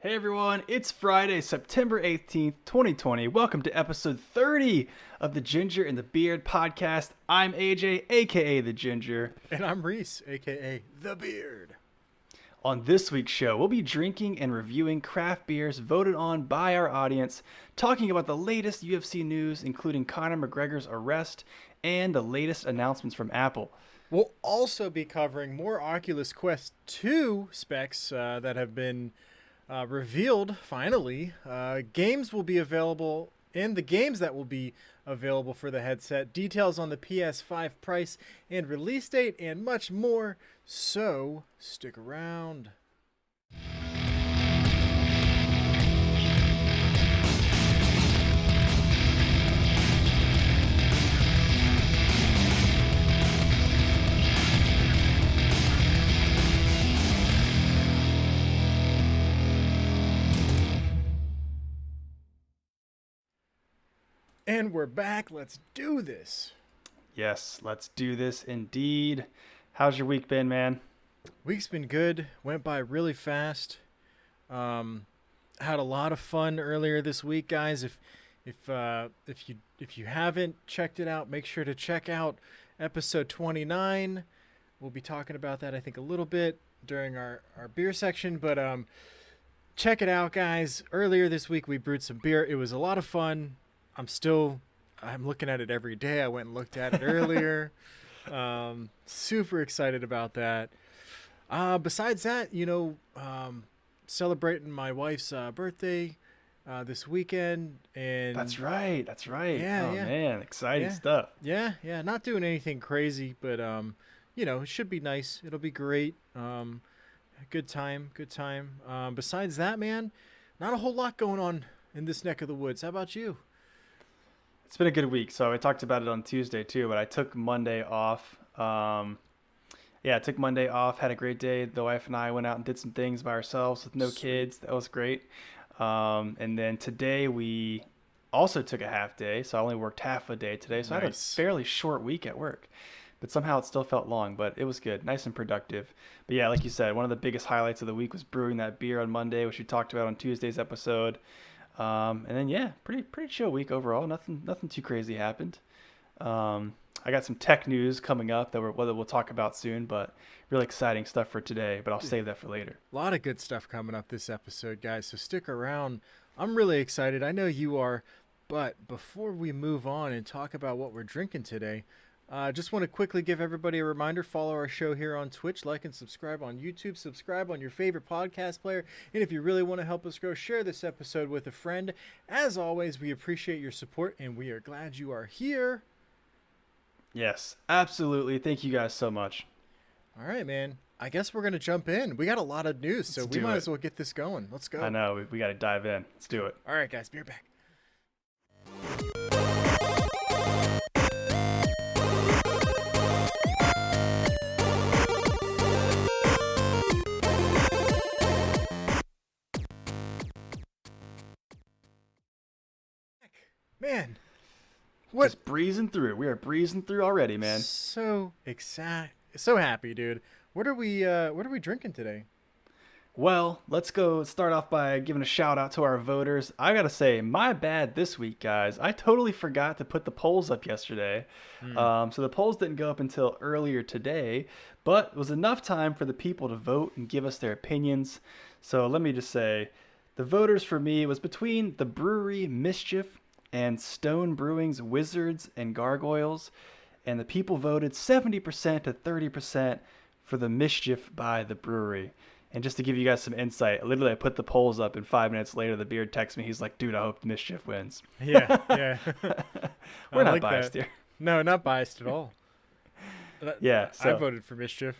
Hey everyone, it's Friday, September 18th, 2020. Welcome to episode 30 of the Ginger and the Beard podcast. I'm AJ, aka The Ginger. And I'm Reese, aka The Beard. On this week's show, we'll be drinking and reviewing craft beers voted on by our audience, talking about the latest UFC news, including Conor McGregor's arrest and the latest announcements from Apple. We'll also be covering more Oculus Quest 2 specs that have been revealed, finally. Games will be available, and the games that will be available for the headset, details on the PS5 price and release date, and much more. So, stick around. And we're back. Let's do this. Yes, let's do this indeed. How's your week been, man? Week's been good. Went by really fast. Had a lot of fun earlier this week, guys. If you haven't checked it out, make sure to check out episode 29. We'll be talking about that, I think, a little bit during our beer section. But check it out, guys. Earlier this week, we brewed some beer. It was a lot of fun. I'm looking at it every day. I went and looked at it earlier. Super excited about that. Besides that, celebrating my wife's birthday this weekend. And That's right. Yeah, yeah. Man, exciting stuff. Yeah. Not doing anything crazy, but it should be nice. It'll be great. Good time. Besides that, man, not a whole lot going on in this neck of the woods. How about you? It's been a good week. So I talked about it on Tuesday too, but I took Monday off. I took Monday off, had a great day. The wife and I went out and did some things by ourselves with no kids. That was great. And then today we also took a half day. So I only worked half a day today. So I had a fairly short week at work, but somehow it still felt long, but it was good. Nice and productive. But yeah, like you said, one of the biggest highlights of the week was brewing that beer on Monday, which we talked about on Tuesday's episode. And then pretty chill week overall. Nothing too crazy happened. I got some tech news coming up that we'll talk about soon, but really exciting stuff for today. But I'll save that for later. A lot of good stuff coming up this episode, guys. So stick around. I'm really excited. I know you are. But before we move on and talk about what we're drinking today, just want to quickly give everybody a reminder. Follow our show here on Twitch, like and subscribe on YouTube, subscribe on your favorite podcast player. And if you really want to help us grow, share this episode with a friend. As always, we appreciate your support and we are glad you are here. Yes, absolutely. Thank you guys so much. All right, man. I guess we're going to jump in. We got a lot of news, so we might as well get this going. Let's go. I know. We got to dive in. Let's do it. All right, guys. Beer back. Man, what? Just breezing through. We are breezing through already, man. So happy, dude. What are we drinking today? Well, let's go start off by giving a shout out to our voters. I gotta say, my bad this week, guys. I totally forgot to put the polls up yesterday. So the polls didn't go up until earlier today, but it was enough time for the people to vote and give us their opinions. So let me just say, the voters for me was between the brewery Mischief and Stone Brewing's Wizards and Gargoyles, and the people voted 70% to 30% for the Mischief by the brewery. And just to give you guys some insight, literally I put the polls up and 5 minutes later the Beard texts me. He's like, dude, I hope the Mischief wins. Yeah. We're not biased here. No, not biased at all. Yeah. So, I voted for Mischief.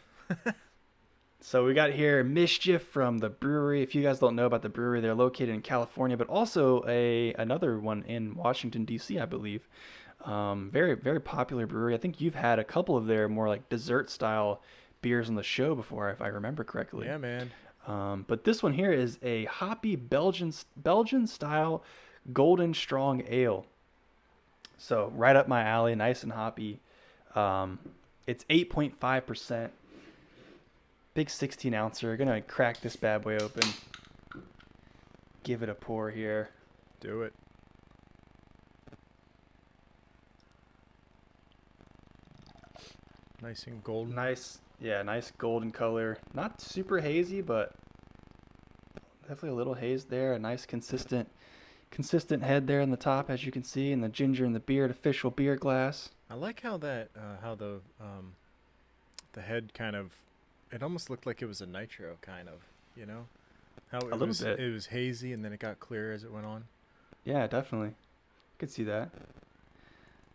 So we got here Mischief from the brewery. If you guys don't know about the brewery, they're located in California, but also another one in Washington, D.C., I believe. Very, very popular brewery. I think you've had a couple of their more like dessert style beers on the show before, if I remember correctly. Yeah, man. But this one here is a hoppy Belgian style golden strong ale. So right up my alley, nice and hoppy. It's 8.5%. Big 16 ouncer. Gonna crack this bad boy open. give it a pour here. Do it. Nice and golden. Nice golden color. Not super hazy, but definitely a little haze there. A nice consistent head there in the top, as you can see, and the ginger and the beer, official beer glass. I like how how the head kind of, it almost looked like it was a nitro kind of, you know, how A little bit. it was hazy and then it got clear as it went on. Yeah, definitely. Could see that.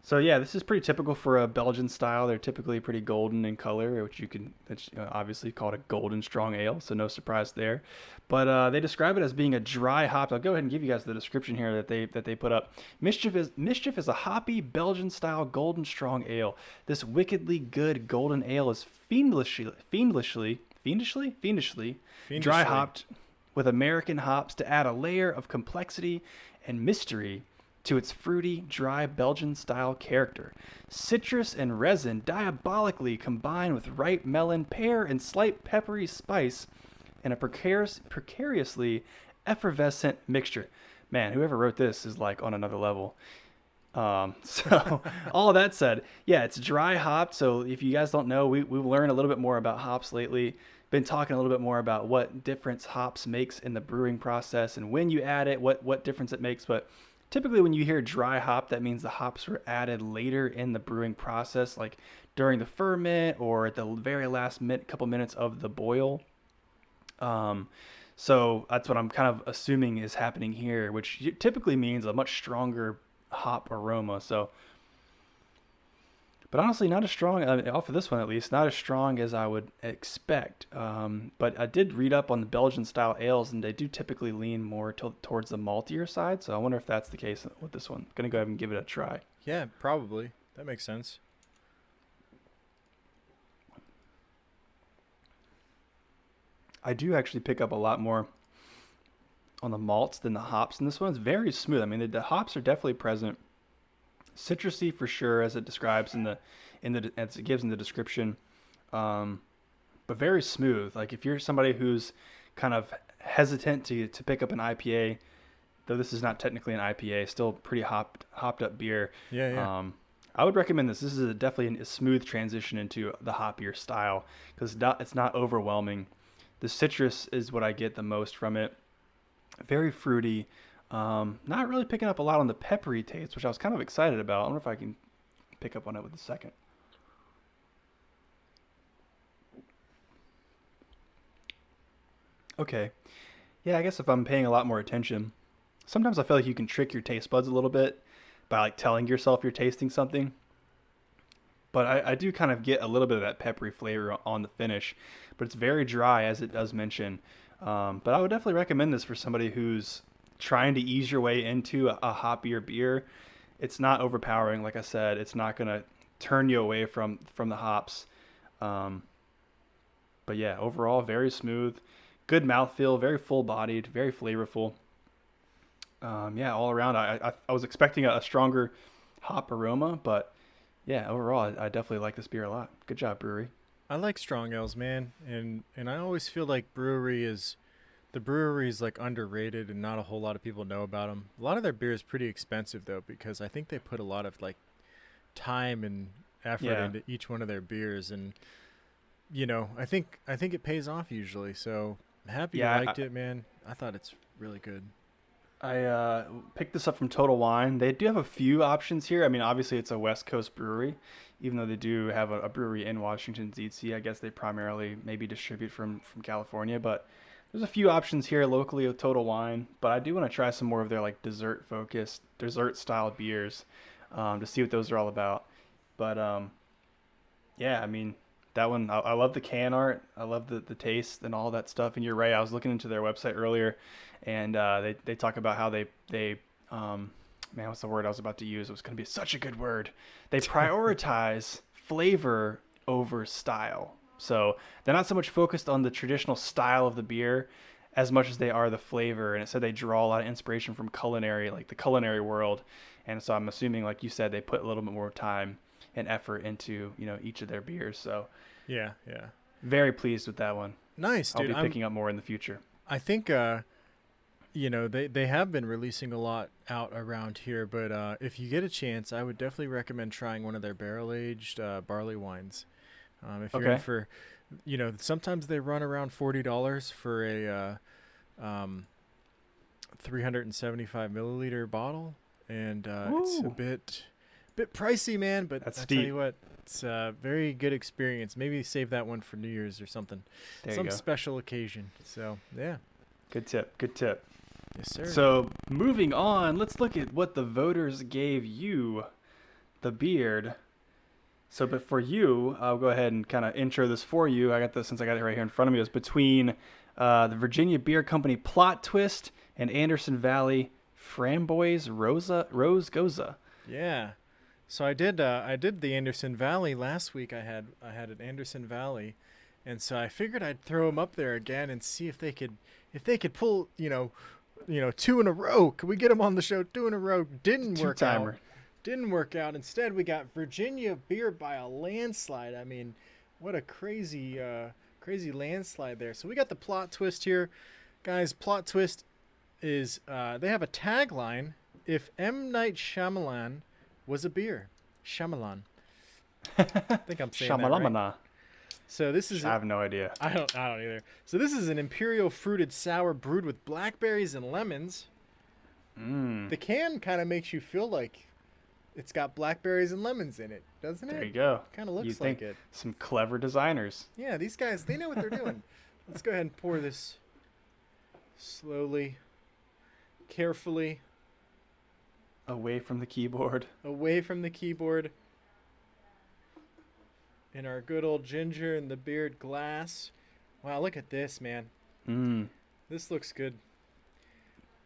So yeah, this is pretty typical for a Belgian style. They're typically pretty golden in color, which that's obviously called a golden strong ale, so no surprise there. But they describe it as being a dry hop. I'll go ahead and give you guys the description here that they put up. Mischief is a hoppy Belgian style golden strong ale. This wickedly good golden ale is fiendishly dry hopped with American hops to add a layer of complexity and mystery to its fruity, dry Belgian-style character. Citrus and resin diabolically combine with ripe melon, pear, and slight peppery spice in a precariously effervescent mixture. Man, whoever wrote this is like on another level. So all that said, yeah, it's dry hopped. So if you guys don't know, we've learned a little bit more about hops lately. Been talking a little bit more about what difference hops makes in the brewing process and when you add it, what difference it makes. But typically when you hear dry hop, that means the hops were added later in the brewing process, like during the ferment or at the very last couple minutes of the boil. So that's what I'm kind of assuming is happening here, which typically means a much stronger hop aroma. So, but honestly, not as strong, off of this one at least, not as strong as I would expect. But I did read up on the Belgian style ales, and they do typically lean more towards the maltier side. So I wonder if that's the case with this one. Gonna go ahead and give it a try. Yeah, probably. That makes sense. I do actually pick up a lot more on the malts than the hops in this one. It's very smooth. I mean, the hops are definitely present. Citrusy for sure, as it describes as it gives in the description, but very smooth. Like if you're somebody who's kind of hesitant to pick up an IPA, though this is not technically an IPA, still pretty hopped up beer. Yeah. I would recommend this. This is definitely a smooth transition into the hoppier style because it's not overwhelming. The citrus is what I get the most from it. Very fruity. Not really picking up a lot on the peppery taste, which I was kind of excited about. I wonder if I can pick up on it with a second. Okay. Yeah, I guess if I'm paying a lot more attention, sometimes I feel like you can trick your taste buds a little bit by like telling yourself you're tasting something. But I do kind of get a little bit of that peppery flavor on the finish, but it's very dry as it does mention. But I would definitely recommend this for somebody who's trying to ease your way into a hoppier beer. It's not overpowering, like I said. It's not going to turn you away from the hops. But yeah, overall, very smooth. Good mouthfeel, very full-bodied, very flavorful. Yeah, all around, I was expecting a stronger hop aroma, but yeah, overall, I definitely like this beer a lot. Good job, brewery. I like strong ales, man, and I always feel like the brewery is like underrated and not a whole lot of people know about them. A lot of their beer is pretty expensive though, because I think they put a lot of like time and effort into each one of their beers, and I think it pays off usually. So I'm happy you liked it, man. I thought it's really good. I picked this up from Total Wine. They do have a few options here. I mean, obviously it's a West Coast brewery, even though they do have a brewery in Washington, D.C. I guess they primarily maybe distribute from California, but there's a few options here locally with Total Wine. But I do want to try some more of their like dessert-focused, dessert-style beers to see what those are all about. But yeah, I mean, that one, I love the can art. I love the taste and all that stuff. And you're right, I was looking into their website earlier, and they talk about how they man, what's the word I was about to use? It was going to be such a good word. They prioritize flavor over style. So they're not so much focused on the traditional style of the beer as much as they are the flavor. And it said they draw a lot of inspiration from culinary, like the culinary world. And so I'm assuming, like you said, they put a little bit more time and effort into, each of their beers. So yeah. Very pleased with that one. Nice, dude. I'll be picking up more in the future. I think they have been releasing a lot out around here, but if you get a chance, I would definitely recommend trying one of their barrel-aged barley wines. If you're in Okay. for, sometimes they run around $40 for a 375 milliliter bottle, and it's a Ooh, bit pricey, man. But that's I tell steep. you what, it's a very good experience. Maybe save that one for New Year's or something, There you some go. special occasion. So yeah, Good tip. Good tip. yes sir. So moving on, let's look at what the voters gave you, the beard. So, but for you, I'll go ahead and kind of intro this for you. I got this since I got it right here in front of me. It was between the Virginia Beer Company Plot Twist and Anderson Valley Framboise Rose Goza. Yeah. So I did the Anderson Valley last week. I had an Anderson Valley, and so I figured I'd throw them up there again and see if they could pull two in a row. Could we get them on the show two in a row? Didn't Two work out. timer. Didn't work out. Instead, we got Virginia beer by a landslide. I mean, what a crazy landslide there. So we got the plot twist here, guys. Plot twist is they have a tagline: "If M. Night Shyamalan was a beer." Shyamalan. I think I'm saying that right. Shamalamana. So this is I have no idea. I don't either. So this is an imperial fruited sour brewed with blackberries and lemons. Mm, The can kind of makes you feel like it's got blackberries and lemons in it, doesn't there it? you go. Kind of You looks think like it. some clever designers. Yeah, these guys, they know what they're doing. Let's go ahead and pour this slowly, carefully Away from the keyboard. away from the keyboard in our good old ginger and the beard glass. Wow, look at this, man. Mm, This looks good.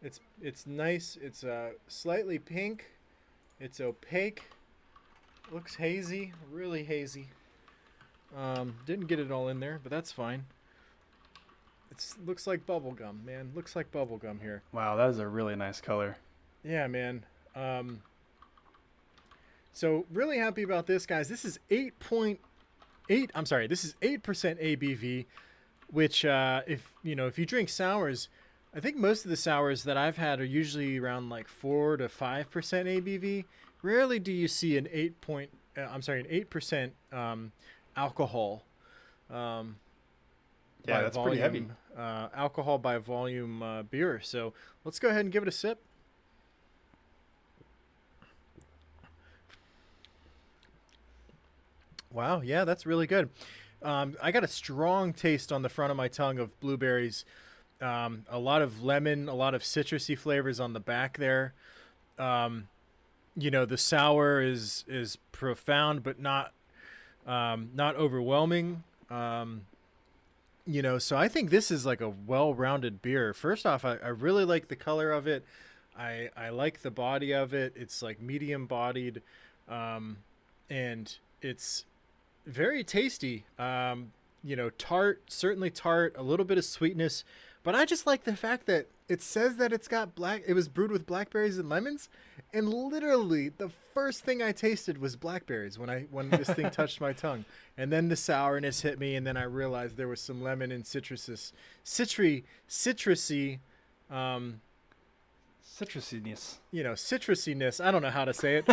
It's nice. It's slightly pink. It's opaque. Looks hazy, really hazy. Didn't get it all in there, but that's fine. It looks like bubble gum, man. Looks like bubble gum here. wow, that is a really nice color. Yeah, man. So really happy about this, guys. This is 8.8. I'm sorry. This is 8% ABV, which if you drink sours, I think most of the sours that I've had are usually around like 4 to 5% ABV. Rarely do you see an 8% alcohol. Yeah, By that's pretty heavy. volume, alcohol by volume beer. So let's go ahead and give it a sip. Wow, yeah, that's really good. I got a strong taste on the front of my tongue of blueberries. A lot of lemon, a lot of citrusy flavors on the back there. The sour is profound, but not overwhelming. So I think this is like a well-rounded beer. First off, I really like the color of it. I like the body of it. It's like medium bodied, and it's very tasty. Tart, certainly tart, a little bit of sweetness, but I just like the fact that it says that it was brewed with blackberries and lemons, and literally the first thing I tasted was blackberries when this thing touched my tongue, and then the sourness hit me, and then I realized there was some lemon and citrusy, Citrusiness. citrusiness. I don't know how to say it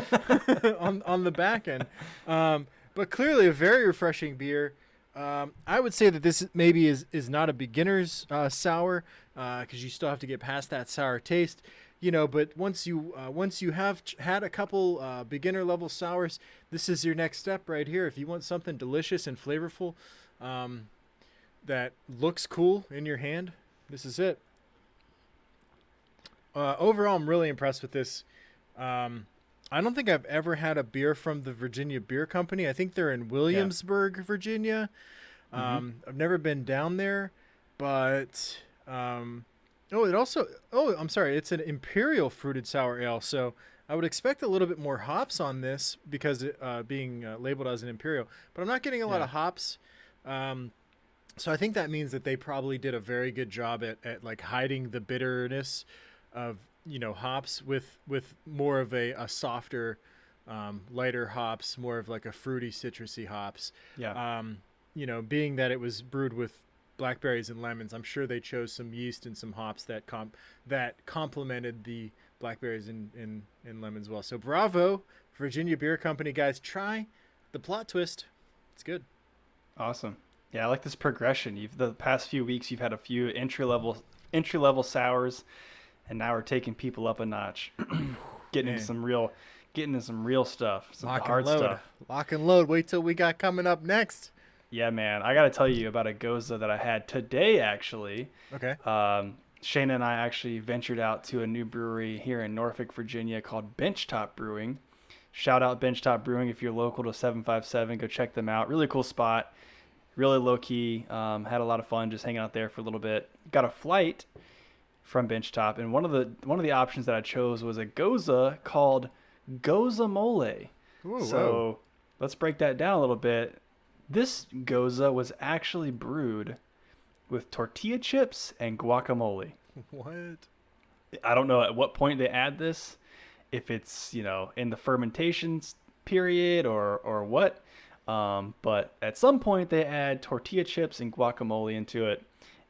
on the back end, but clearly a very refreshing beer. I would say that this maybe is not a beginner's sour, because you still have to get past that sour taste, But once you have had a couple beginner level sours, this is your next step right here. If you want something delicious and flavorful, that looks cool in your hand, this is it. Overall, I'm really impressed with this. I don't think I've ever had a beer from the Virginia Beer Company. I think they're in Williamsburg, Virginia. I've never been down there, but I'm sorry, it's an imperial fruited sour ale. So I would expect a little bit more hops on this because being labeled as an imperial, but I'm not getting a lot of hops. So I think that means that they probably did a very good job at like hiding the bitterness of hops with more of a softer, lighter hops, more of like a fruity citrusy hops. Yeah. Being that it was brewed with blackberries and lemons. I'm sure they chose some yeast and some hops that complemented the blackberries and lemons well. So bravo, Virginia Beer Company, guys. Try the plot twist. It's good. Awesome. Yeah, I like this progression. The past few weeks you've had a few entry level sours, and now we're taking people up a notch, getting into Man. some real stuff, some Lock and hard load. stuff. Lock and load. Wait till we got coming up next. Yeah, man. I got to tell you about a goza that I had today, actually. Okay. Shayna and I actually ventured out to a new brewery here in Norfolk, Virginia called Benchtop Brewing. Shout out Benchtop Brewing if you're local to 757. Go check them out. Really cool spot. Really low key. Had a lot of fun just hanging out there for a little bit. Got a flight from Benchtop, and one of the options that I chose was a goza called Goza Mole. Ooh, So whoa. let's break that down a little bit. This goza was actually brewed with tortilla chips and guacamole. What? I don't know at what point they add this, if it's, in the fermentation period or what. But at some point they add tortilla chips and guacamole into it.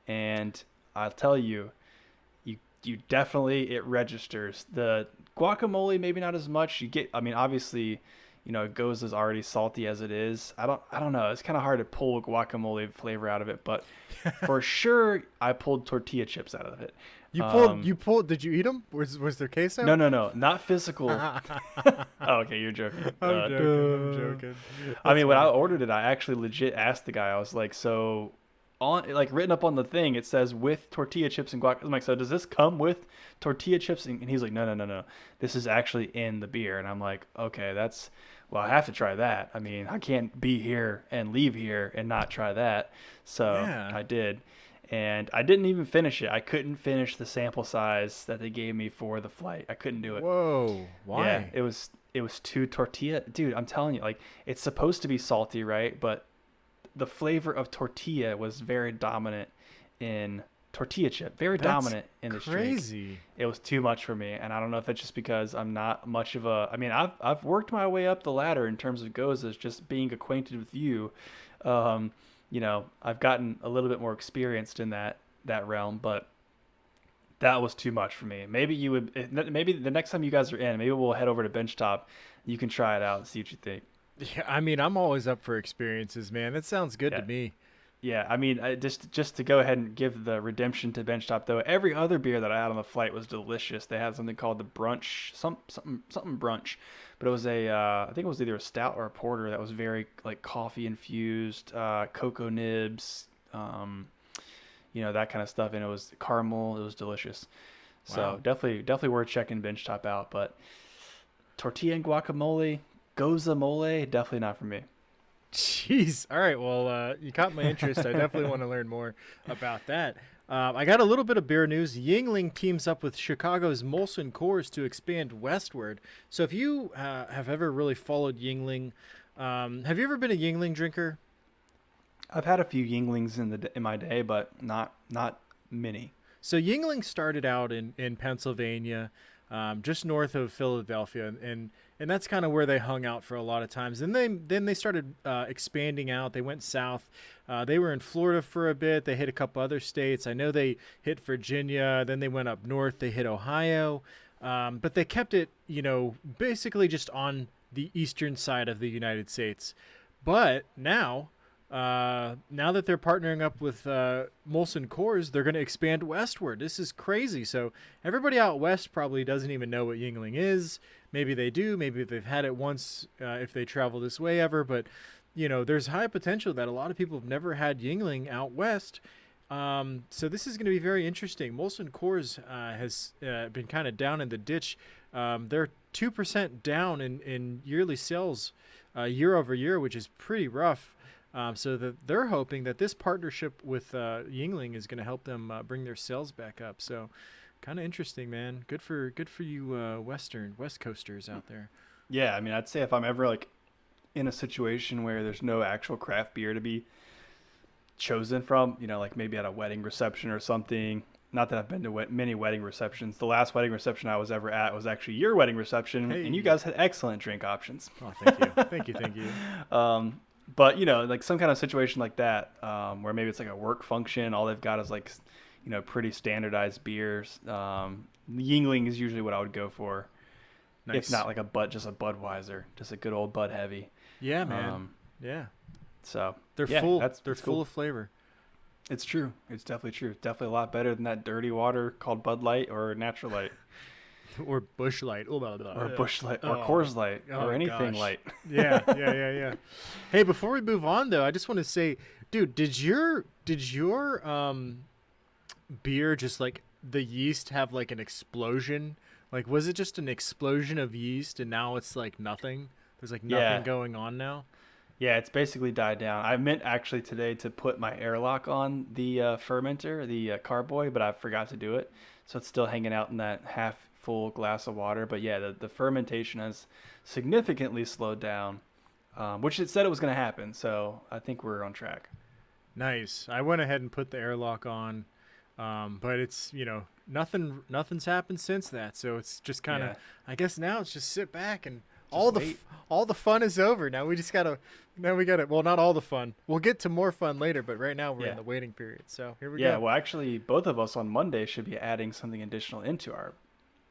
And I'll tell you, you definitely, it registers. The guacamole, maybe not as much. Obviously, goes as already salty as it is. I don't know. It's kind of hard to pull guacamole flavor out of it, but for sure, I pulled tortilla chips out of it. You pulled. Did you eat them? Was there queso? No, not physical. Oh, okay, you're joking. I'm joking. I mean, when I ordered it, I actually legit asked the guy. I was like, so on, like, written up on the thing, it says with tortilla chips and guac. I'm like, so does this come with tortilla chips? And he's like, no. This is actually in the beer. And I'm like, okay, well, I have to try that. I mean, I can't be here and leave here and not try that. So Yeah. I did. And I didn't even finish it. I couldn't finish the sample size that they gave me for the flight. I couldn't do it. Whoa. Why? Yeah, it was too tortilla. Dude, I'm telling you, like, it's supposed to be salty, right? But the flavor of tortilla was very dominant in tortilla chip. Very That's dominant in this drink. crazy. It was too much for me, and I don't know if it's just because I'm not much of a. I mean, I've worked my way up the ladder in terms of gozas, just being acquainted with you. I've gotten a little bit more experienced in that realm, but that was too much for me. Maybe the next time you guys are in, maybe we'll head over to Benchtop. You can try it out and see what you think. Yeah, I mean, I'm always up for experiences, man. That sounds good Yeah. to me. Yeah, I mean, just to go ahead and give the redemption to Benchtop, though, every other beer that I had on the flight was delicious. They had something called the brunch, something brunch, but it was I think it was either a stout or a porter that was very like coffee infused, cocoa nibs, that kind of stuff, and it was caramel. It was delicious. So Wow. definitely worth checking Benchtop out. But tortilla and guacamole, goza mole, definitely not for me. Jeez. All right. Well, you caught my interest. I definitely want to learn more about that. I got a little bit of beer news. Yingling teams up with Chicago's Molson Coors to expand westward. So if you have ever really followed Yingling, have you ever been a Yingling drinker? I've had a few Yinglings in my day, but not many. So Yingling started out in Pennsylvania, just north of Philadelphia, and that's kind of where they hung out for a lot of times. And then they started expanding out. They went south. They were in Florida for a bit. They hit a couple other states. I know they hit Virginia. Then they went up north. They hit Ohio. But they kept it, basically just on the eastern side of the United States. But now that they're partnering up with Molson Coors, they're going to expand westward. This is crazy. So everybody out west probably doesn't even know what Yingling is. Maybe they do. Maybe they've had it once if they travel this way ever. But, there's high potential that a lot of people have never had Yingling out west. So this is going to be very interesting. Molson Coors has been kind of down in the ditch. They're 2% down in yearly sales year over year, which is pretty rough. So they're hoping that this partnership with Yingling is going to help them bring their sales back up. So kind of interesting, man. Good for you West Coasters out there. Yeah, I mean, I'd say if I'm ever like in a situation where there's no actual craft beer to be chosen from, like maybe at a wedding reception or something. Not that I've been to many wedding receptions. The last wedding reception I was ever at was actually your wedding reception, Hey. and you guys had excellent drink options. Oh, thank you. Thank you. But like some kind of situation like that, where maybe it's like a work function, all they've got is like, pretty standardized beers. Yingling is usually what I would go for, if Nice. not like just a Budweiser, just a good old Bud Heavy. Yeah, man. Um, Yeah. so They're yeah, full. that's They're that's full cool. of flavor. It's true. It's definitely true. Definitely a lot better than that dirty water called Bud Light or Natural Light Or Bush Light. Oh, blah, blah, or blah. Bush Light or Oh, Coors Light or oh anything gosh. light. Yeah, yeah, yeah, yeah. Hey, before we move on though, I just want to say, dude, did your beer just like the yeast have like an explosion? Like was it just an explosion of yeast and now it's like nothing? There's like nothing Yeah. going on now? Yeah, it's basically died down. I meant actually today to put my airlock on the fermenter, the carboy, but I forgot to do it. So it's still hanging out in that half full glass of water. But yeah, the fermentation has significantly slowed down, which it said it was going to happen. So I think we're on track. Nice. I went ahead and put the airlock on. But it's, nothing's happened since that. So it's just kind of Yeah, I guess now it's just sit back and just all the wait. all the fun is over. Now we got to well, not all the fun. We'll get to more fun later, but right now we're in Yeah. the waiting period. So, here we Yeah, go. well, actually, both of us on Monday should be adding something additional into our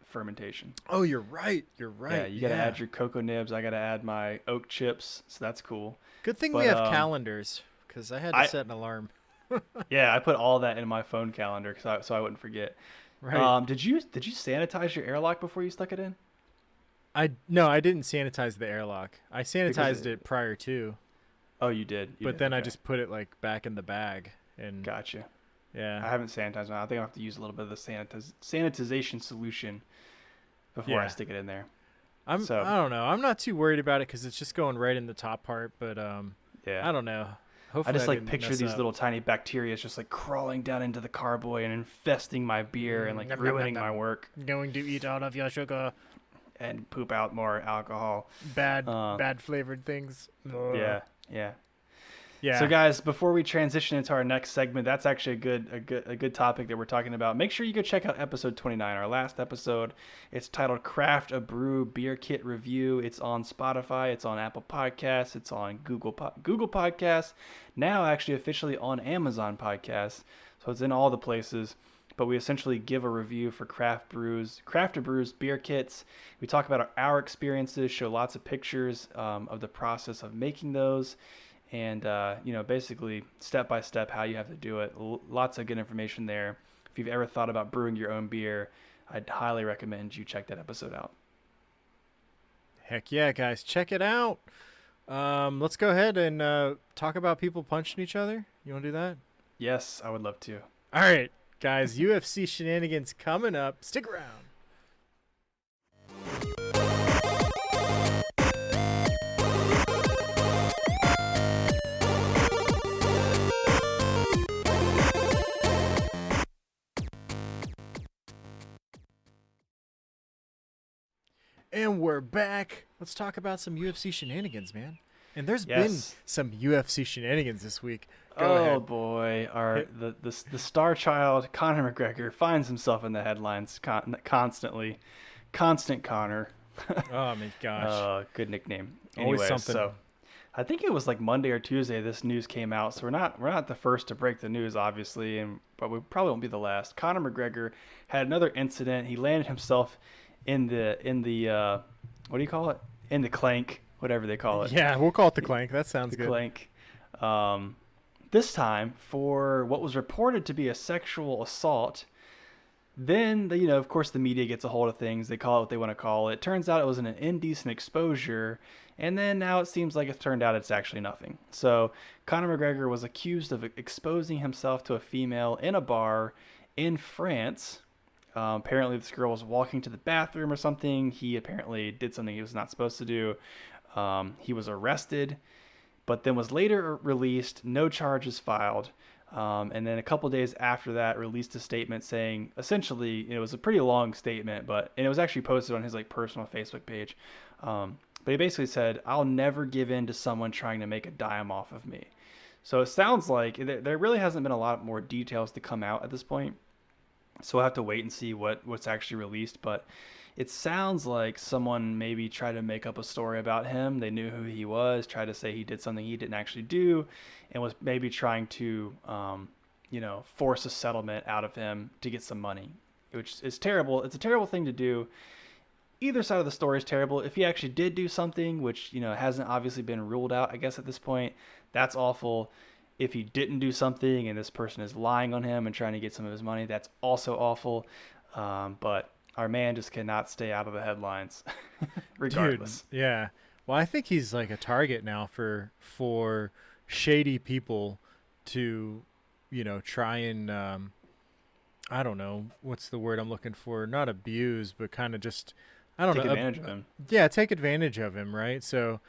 fermentation. Oh, you're right. You're Yeah, right. you got to Yeah. add your cocoa nibs. I got to add my oak chips, so that's cool. Good thing we But have calendars cuz I had to I set an alarm. yeah, I put all that in my phone calendar so I wouldn't forget. Right. Did you sanitize your airlock before you stuck it in? I didn't sanitize the airlock. I Because sanitized it prior to, oh, you did. You but did. then I Okay, just put it like back in the bag and gotcha. yeah. I haven't sanitized mine. I think I will have to use a little bit of the sanitization solution before I Yeah. stick it in there. I So don't know. I'm not too worried about it cuz it's just going right in the top part, but yeah, I don't know. I Hopefully I just like didn't picture mess these up. little tiny bacteria just like crawling down into the carboy and infesting my beer and like ruining my work Going to eat all of your sugar. and poop out more alcohol. Bad, Uh, bad flavored things. Ugh. yeah, yeah. So Yeah. guys, before we transition into our next segment, that's actually a good topic that we're talking about. Make sure you go check out episode 29, our last episode. It's titled Craft a Brew Beer Kit Review. It's on Spotify, it's on Apple Podcasts, it's on Google Podcasts, now actually officially on Amazon Podcasts. So it's in all the places. But we essentially give a review for craft brews, beer kits. We talk about our experiences, show lots of pictures of the process of making those, and basically step by step how you have to do it. Lots of good information there. If you've ever thought about brewing your own beer, I'd highly recommend you check that episode out. Heck yeah, guys. Check it out. Let's go ahead and talk about people punching each other. You want to do that? Yes, I would love to. All right, guys. UFC Shenanigans coming up. Stick around. And we're back. Let's talk about some UFC shenanigans, man. And there's been Yes. some UFC shenanigans this week. Go Oh ahead. boy, our Hit- the star child Conor McGregor finds himself in the headlines constantly. Constant Connor. Oh my gosh. Good nickname. Always Anyway, something. so I think it was like Monday or Tuesday this news came out. So we're not the first to break the news, obviously, but we probably won't be the last. Conor McGregor had another incident. He landed himself in the what do you call it? In the clank, whatever they call it. Yeah, we'll call it the clank. That sounds The good. clank. This time for what was reported to be a sexual assault. Then, of course, the media gets a hold of things. They call it what they want to call it. Turns out it was an indecent exposure. And then now it seems like it turned out it's actually nothing. So Conor McGregor was accused of exposing himself to a female in a bar in France. Apparently, this girl was walking to the bathroom or something. He apparently did something he was not supposed to do. He was arrested, but then was later released, no charges filed. And then a couple days after that, released a statement saying, essentially, it was a pretty long statement, and it was actually posted on his like personal Facebook page. But he basically said, "I'll never give in to someone trying to make a dime off of me." So it sounds like there really hasn't been a lot more details to come out at this point. So we'll have to wait and see what's actually released. But it sounds like someone maybe tried to make up a story about him. They knew who he was, tried to say he did something he didn't actually do, and was maybe trying to, force a settlement out of him to get some money, which is terrible. It's a terrible thing to do. Either side of the story is terrible. If he actually did do something, which, hasn't obviously been ruled out, I guess at this point, that's awful. If he didn't do something and this person is lying on him and trying to get some of his money, that's also awful. But our man just cannot stay out of the headlines, regardless. Dude, yeah. Well, I think he's like a target now for shady people to, try and I don't know what's the word I'm looking for. Not abuse, but kind of just Take advantage of him. Yeah, take advantage of him, right? So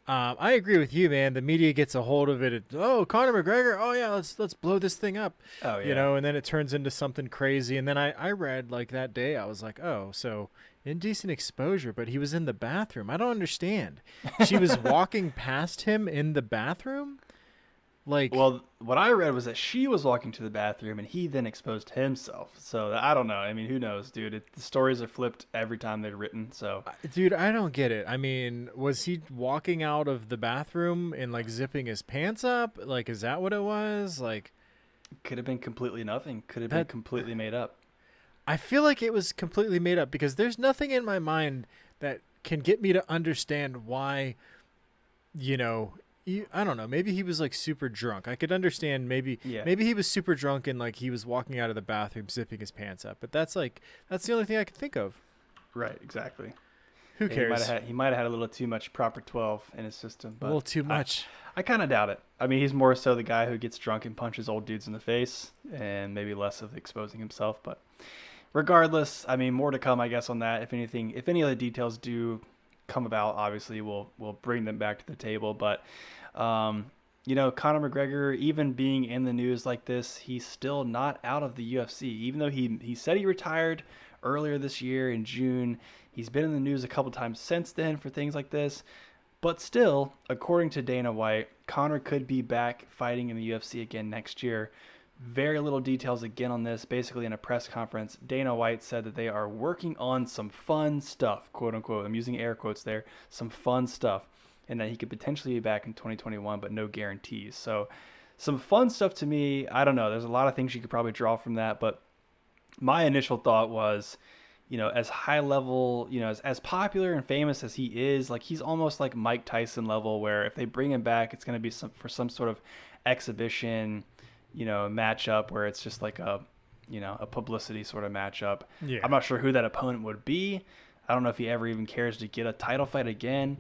I agree with you, man. The media gets a hold of it. Oh, Conor McGregor. Oh yeah, let's blow this thing up. Oh yeah. And then it turns into something crazy. And then I read like that day, I was like, oh, so indecent exposure, but he was in the bathroom. I don't understand. She was walking past him in the bathroom. Like, well, what I read was that she was walking to the bathroom and he then exposed himself. So I don't know. I mean, who knows, dude? The stories are flipped every time they're written. So, dude, I don't get it. I mean, was he walking out of the bathroom and like zipping his pants up? Like, is that what it was? Like, could have been completely nothing. Could have been completely made up. I feel like it was completely made up because there's nothing in my mind that can get me to understand why, I don't know. Maybe he was like super drunk. I could understand maybe he was super drunk and like he was walking out of the bathroom zipping his pants up. But that's the only thing I could think of. Right, exactly. Who cares? He might have had a little too much proper 12 in his system. But a little too much. I kind of doubt it. I mean, he's more so the guy who gets drunk and punches old dudes in the face, and maybe less of exposing himself. But regardless, I mean, more to come, I guess, on that. If any other details do come about, obviously we'll bring them back to the table. But Conor McGregor, even being in the news like this, he's still not out of the UFC. Even though he said he retired earlier this year in June, he's been in the news a couple times since then for things like this. But still, according to Dana White, Conor could be back fighting in the UFC again next year. Very little details again on this. Basically, in a press conference, Dana White said that they are working on some fun stuff, quote unquote. I'm using air quotes there, some fun stuff, and that he could potentially be back in 2021, but no guarantees. So some fun stuff to me. I don't know. There's a lot of things you could probably draw from that, but my initial thought was, as high level, as popular and famous as he is, like he's almost like Mike Tyson level, where if they bring him back, it's going to be for some sort of exhibition, matchup where it's just like a publicity sort of matchup. Yeah. I'm not sure who that opponent would be. I don't know if he ever even cares to get a title fight again.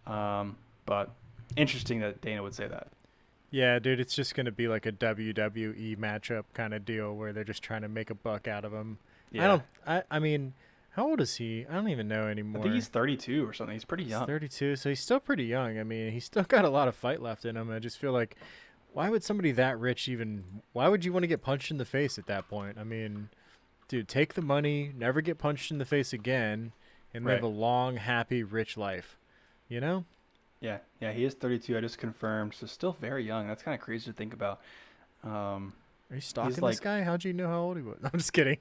But interesting that Dana would say that. Yeah, dude, it's just going to be like a WWE matchup kind of deal where they're just trying to make a buck out of him. Yeah. I mean, how old is he? I don't even know anymore. I think he's 32 or something. He's pretty young. He's 32, so he's still pretty young. I mean, he's still got a lot of fight left in him. I just feel like, why would somebody that rich why would you want to get punched in the face at that point? I mean, dude, take the money, never get punched in the face again, and live a long, happy, rich life. Yeah, he is 32. I just confirmed. So still very young. That's kind of crazy to think about. Are you stalking this guy? How'd you know how old he was? I'm just kidding.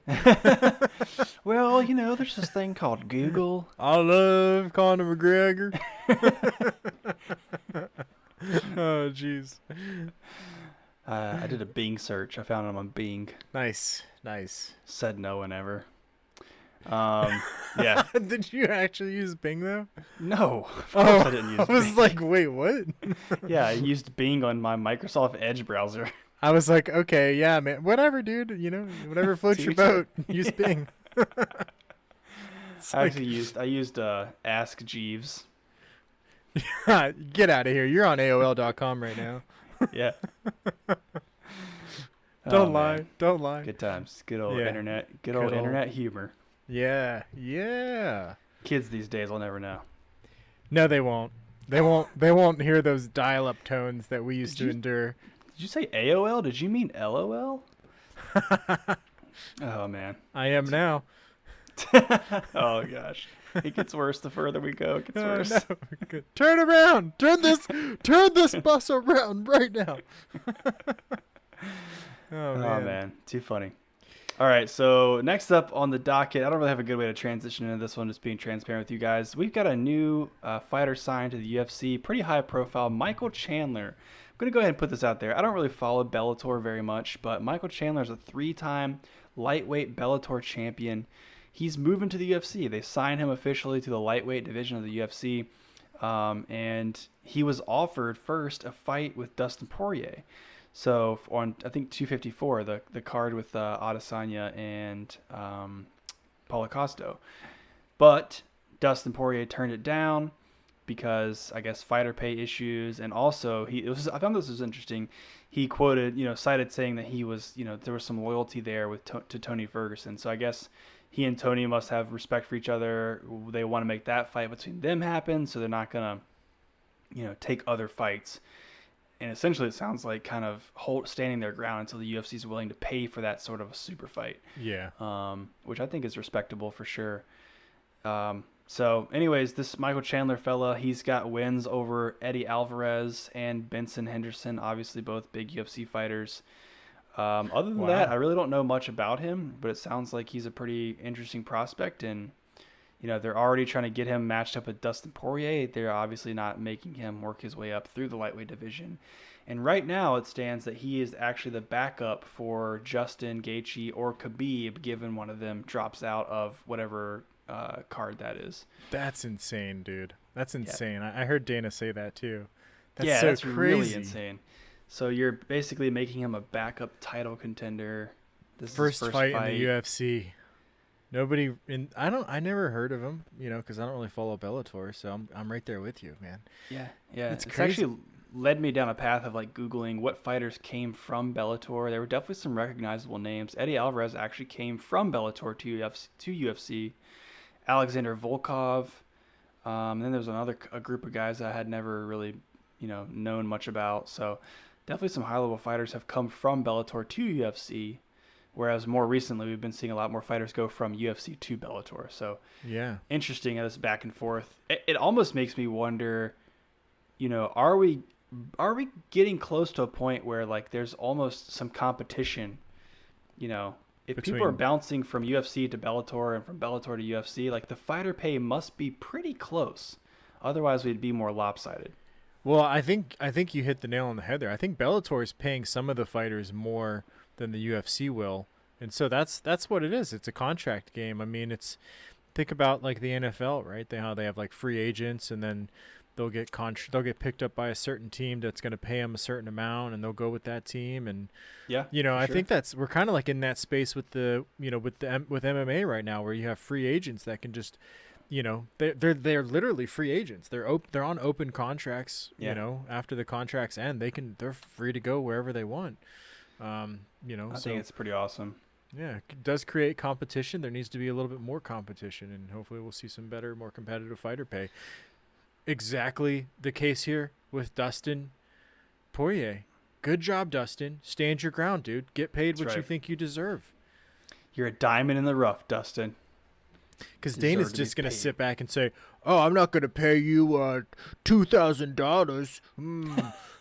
Well, there's this thing called Google. I love Conor McGregor. Oh, jeez. I did a Bing search. I found him on Bing. Nice. Said no one ever. Yeah. Did you actually use Bing though? No. Of course I didn't use Bing. I was like, wait, what? Yeah, I used Bing on my Microsoft Edge browser. I was like, okay, yeah, man, whatever, dude. Whatever floats your boat. Use Bing. I used Ask Jeeves. Get out of here. You're on AOL.com right now. Yeah. Don't lie. Good times. Good old internet. Good old internet humor. Yeah. Kids these days will never know. No, they won't. They won't hear those dial-up tones that we used to endure. Did you say AOL? Did you mean LOL? Oh man. I am now. Oh gosh. It gets worse the further we go. It gets worse. No. Turn around. Turn this bus around right now. Oh man. Too funny. All right, so next up on the docket, I don't really have a good way to transition into this one, just being transparent with you guys. We've got a new fighter signed to the UFC, pretty high profile, Michael Chandler. I'm going to go ahead and put this out there. I don't really follow Bellator very much, but Michael Chandler is a 3-time lightweight Bellator champion. He's moving to the UFC. They signed him officially to the lightweight division of the UFC, and he was offered first a fight with Dustin Poirier. So on I think 254, the card with Adesanya and Paulo Costo, but Dustin Poirier turned it down because I guess fighter pay issues, and also I found this was interesting. He quoted, cited saying that he was, there was some loyalty there to Tony Ferguson. So I guess he and Tony must have respect for each other. They want to make that fight between them happen, so they're not gonna, take other fights. And essentially, it sounds like kind of standing their ground until the UFC is willing to pay for that sort of a super fight. Yeah. Which I think is respectable for sure. So, anyways, this Michael Chandler fella, he's got wins over Eddie Alvarez and Benson Henderson, obviously both big UFC fighters. Other than that, I really don't know much about him, but it sounds like he's a pretty interesting prospect. And, they're already trying to get him matched up with Dustin Poirier. They're obviously not making him work his way up through the lightweight division. And right now it stands that he is actually the backup for Justin Gaethje or Khabib, given one of them drops out of whatever card that is. That's insane, dude. That's insane. Yeah. I heard Dana say that too. That's so crazy. Really insane. So you're basically making him a backup title contender. This first fight in the UFC. I never heard of him, because I don't really follow Bellator, so I'm right there with you, man. Yeah. It's actually led me down a path of like Googling what fighters came from Bellator. There were definitely some recognizable names. Eddie Alvarez actually came from Bellator to UFC. Alexander Volkov. And then there was a group of guys I had never really, known much about. So definitely some high-level fighters have come from Bellator to UFC. Whereas more recently, we've been seeing a lot more fighters go from UFC to Bellator. So yeah, interesting as back and forth. It almost makes me wonder, are we getting close to a point where like there's almost some competition? If people are bouncing from UFC to Bellator and from Bellator to UFC, like the fighter pay must be pretty close. Otherwise, we'd be more lopsided. Well, I think you hit the nail on the head there. I think Bellator is paying some of the fighters more than the UFC will, and so that's what it is. It's a contract game. I mean, think about like the NFL, right? How they have like free agents, and then they'll get picked up by a certain team that's going to pay them a certain amount, and they'll go with that team. And I think we're kind of like in that space with with MMA right now, where you have free agents that can just, they're literally free agents. They're on open contracts. After the contracts end, they're free to go wherever they want. I think it's pretty awesome. Yeah, it does create competition. There needs to be a little bit more competition, and hopefully we'll see some better, more competitive fighter pay. Exactly the case here with Dustin Poirier. Good job, Dustin. Stand your ground, dude. Get paid what you think you deserve. You're a diamond in the rough, Dustin. Because Dana's just going to sit back and say, "Oh, I'm not going to pay you $2,000.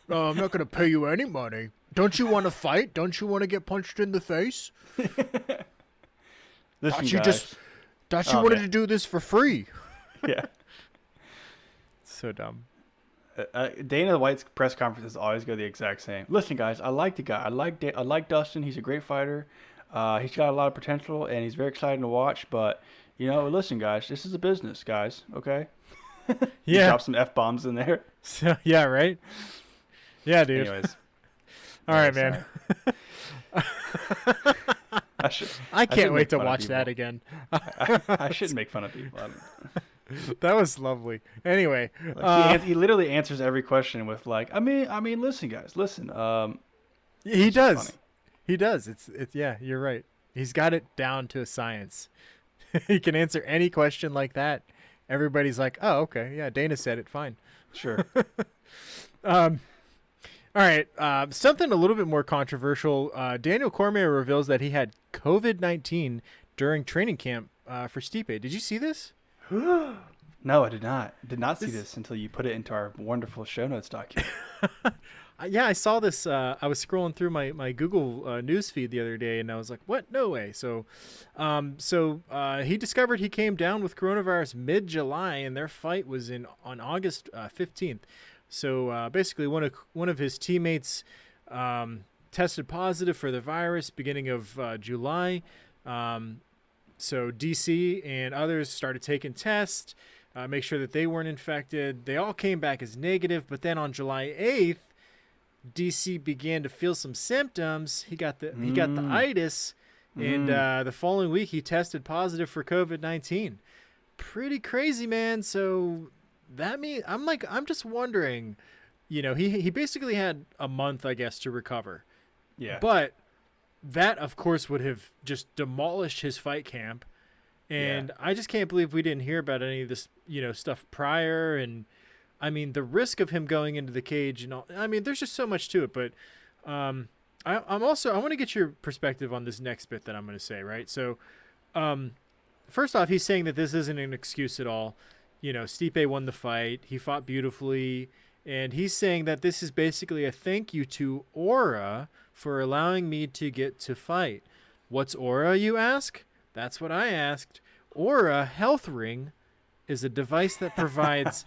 No, I'm not going to pay you any money. Don't you want to fight? Don't you want to get punched in the face? Thought you wanted to do this for free." Yeah. So dumb. Dana White's press conferences always go the exact same. Listen, guys, I like the guy. I like Dustin. He's a great fighter. He's got a lot of potential, and he's very exciting to watch. But listen, guys, this is a business, guys. Okay. Yeah. Drop some F-bombs in there. So, yeah. Right. Yeah, dude. Anyways. All right, man. I can't wait to watch that again. I shouldn't make fun of people. That was lovely. Anyway, he literally answers every question with like, I mean, listen, guys, listen. He does. Funny. He does. It's yeah, you're right. He's got it down to a science. He can answer any question like that. Everybody's like, oh, okay, yeah, Dana said it, fine. Sure. All right, something a little bit more controversial. Daniel Cormier reveals that he had COVID-19 during training camp for Stipe. Did you see this? No, I did not. Did not see This- this until you put it into our wonderful show notes document. Yeah, I saw this. I was scrolling through my Google news feed the other day, and I was like, "What? No way!" So, he discovered he came down with coronavirus mid-July, and their fight was on August 15th. So basically, one of his teammates tested positive for the virus beginning of July. So DC and others started taking tests, make sure that they weren't infected. They all came back as negative, but then on July 8th. DC began to feel some symptoms. He got the itis, and the following week he tested positive for COVID-19. Pretty crazy, man. So that means I'm just wondering, he basically had a month, I guess, to recover. Yeah. But that, of course, would have just demolished his fight camp, and I just can't believe we didn't hear about any of this, stuff prior. And I mean, the risk of him going into the cage and all, I mean, there's just so much to it. But I want to get your perspective on this next bit that I'm going to say, right? So first off, he's saying that this isn't an excuse at all. Stipe won the fight. He fought beautifully. And he's saying that this is basically a thank you to Aura for allowing me to get to fight. What's Aura, you ask? That's what I asked. Aura Health Ring is a device that provides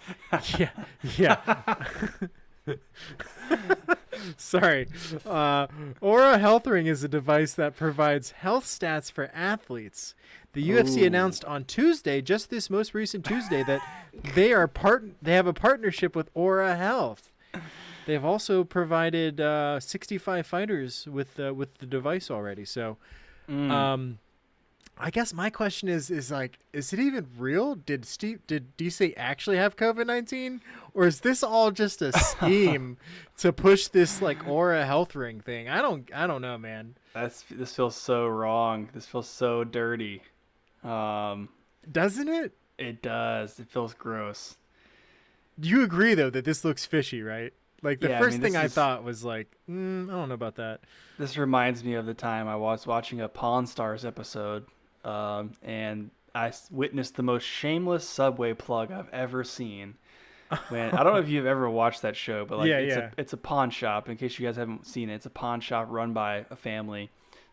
Sorry. Aura Health Ring is a device that provides health stats for athletes. The UFC announced on Tuesday, just this most recent Tuesday, that they have a partnership with Aura Health. They've also provided 65 fighters with the device already. So I guess my question is it even real? Did DC actually have COVID-19, or is this all just a scheme to push this like Aura Health Ring thing? I don't know, man. This feels so wrong. This feels so dirty. Doesn't it? It does. It feels gross. You agree though that this looks fishy, right? Like the first thing I thought was like, I don't know about that. This reminds me of the time I was watching a Pawn Stars episode. And I witnessed the most shameless Subway plug I've ever seen. When I don't know if you've ever watched that show, but it's a pawn shop. In case you guys haven't seen it, it's a pawn shop run by a family,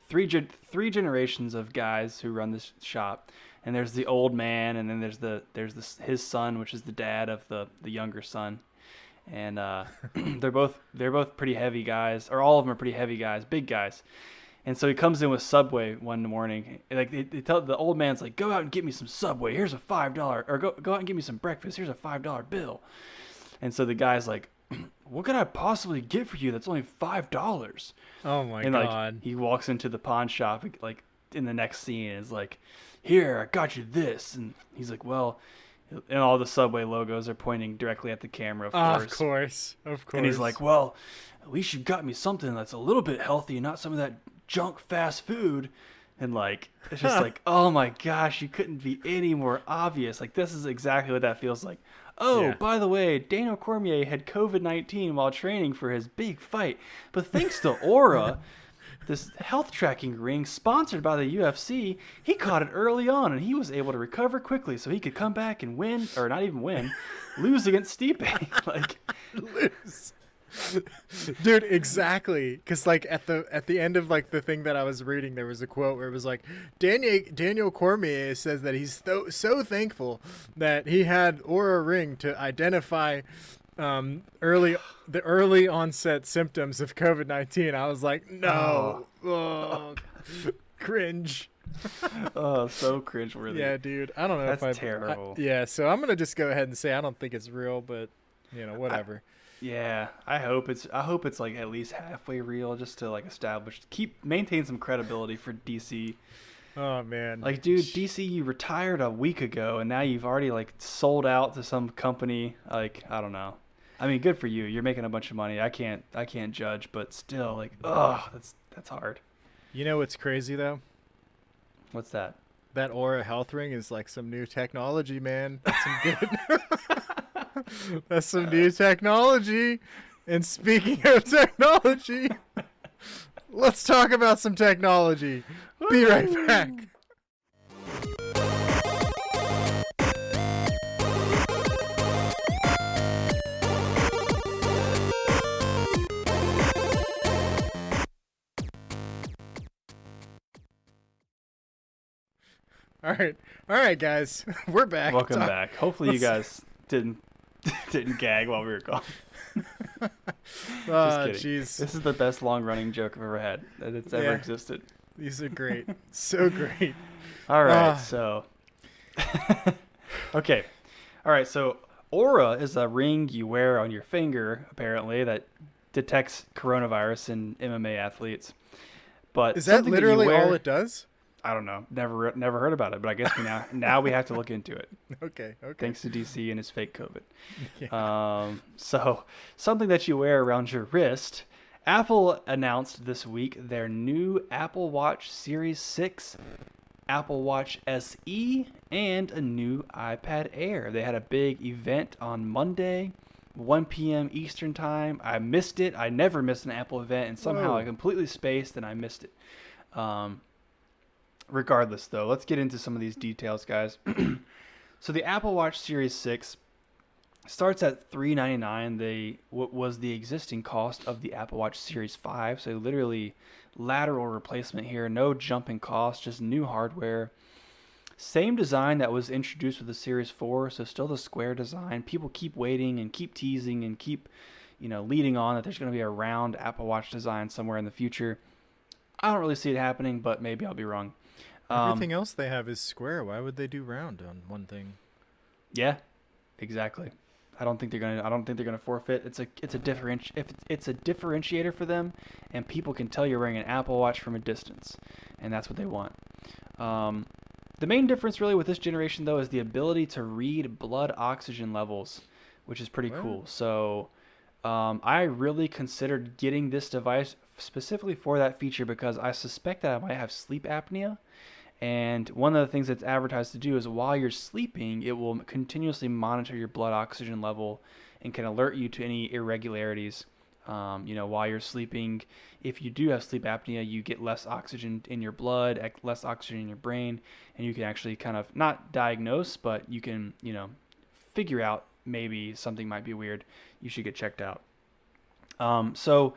three generations of guys who run this shop. And there's the old man, and then there's his son, which is the dad of the younger son. And they're both pretty heavy guys, or all of them are pretty heavy guys, big guys. And so he comes in with Subway one morning. Like they tell the old man's like, go out and get me some Subway. Here's a $5, or go out and get me some breakfast. Here's a $5 bill. And so the guy's like, what could I possibly get for you that's only $5? Oh my God. God. He walks into the pawn shop like in the next scene is like, here, I got you this. And he's like, well, and all the Subway logos are pointing directly at the camera, of course. Of course. And he's like, well, at least you got me something that's a little bit healthy and not some of that junk fast food. And like it's just like, oh my gosh, you couldn't be any more obvious. Like this is exactly what that feels like. By the way, Daniel Cormier had COVID-19 while training for his big fight, but thanks to Aura, this health tracking ring sponsored by the UFC, he caught it early on and he was able to recover quickly so he could come back and win, or not even win, lose against Stipe. Like lose. Dude, exactly. Because like at the end of like the thing that I was reading, there was a quote where it was like Daniel Cormier says that he's so thankful that he had Aura Ring to identify early onset symptoms of COVID-19. I was like, no, cringe. Oh, so cringeworthy. Yeah, dude. I don't know That's terrible. So I'm gonna just go ahead and say I don't think it's real, but whatever. Yeah, I hope it's like at least halfway real, just to like maintain some credibility for DC. Oh man, like dude, DC, you retired a week ago, and now you've already like sold out to some company. Like I don't know. I mean, good for you. You're making a bunch of money. I can't judge, but still, like, that's hard. You know what's crazy though? What's that? That Aura Health Ring is like some new technology, man. That's some good. That's some new technology. And speaking of technology, let's talk about some technology. Be right back. All right, guys, we're back. Welcome back. Hopefully you let's- guys didn't gag while we were gone. Just kidding. Jeez. This is the best long running joke I've ever had that it's ever Yeah. existed. These are great. So great. All right, Ah. so okay. All right, so Aura is a ring you wear on your finger apparently that detects coronavirus in MMA athletes. But Is that something literally you wear, all it does? I don't know. Never heard about it, but I guess now we have to look into it. Okay. Thanks to DC and his fake COVID. Yeah. So something that you wear around your wrist. Apple announced this week their new Apple Watch Series 6, Apple Watch SE, and a new iPad Air. They had a big event on Monday, 1 p.m. Eastern Time. I missed it. I never miss an Apple event, and somehow Whoa. I completely spaced and I missed it. Regardless, though, let's get into some of these details, guys. So the Apple Watch Series 6 starts at $399. What was the existing cost of the Apple Watch Series 5? So literally lateral replacement here. No jump in cost, just new hardware. Same design that was introduced with the Series 4, so still the square design. People keep waiting and keep teasing and keep, leading on that there's going to be a round Apple Watch design somewhere in the future. I don't really see it happening, but maybe I'll be wrong. Everything else they have is square. Why would they do round on one thing? Yeah, exactly. I don't think they're gonna forfeit. It's a differentiator for them, and people can tell you're wearing an Apple Watch from a distance, and that's what they want. The main difference really with this generation though is the ability to read blood oxygen levels, which is pretty cool. So I really considered getting this device specifically for that feature because I suspect that I might have sleep apnea. And one of the things that's advertised to do is while you're sleeping, it will continuously monitor your blood oxygen level and can alert you to any irregularities. While you're sleeping, if you do have sleep apnea, you get less oxygen in your blood, less oxygen in your brain, and you can actually kind of not diagnose, but you can, figure out maybe something might be weird. You should get checked out. So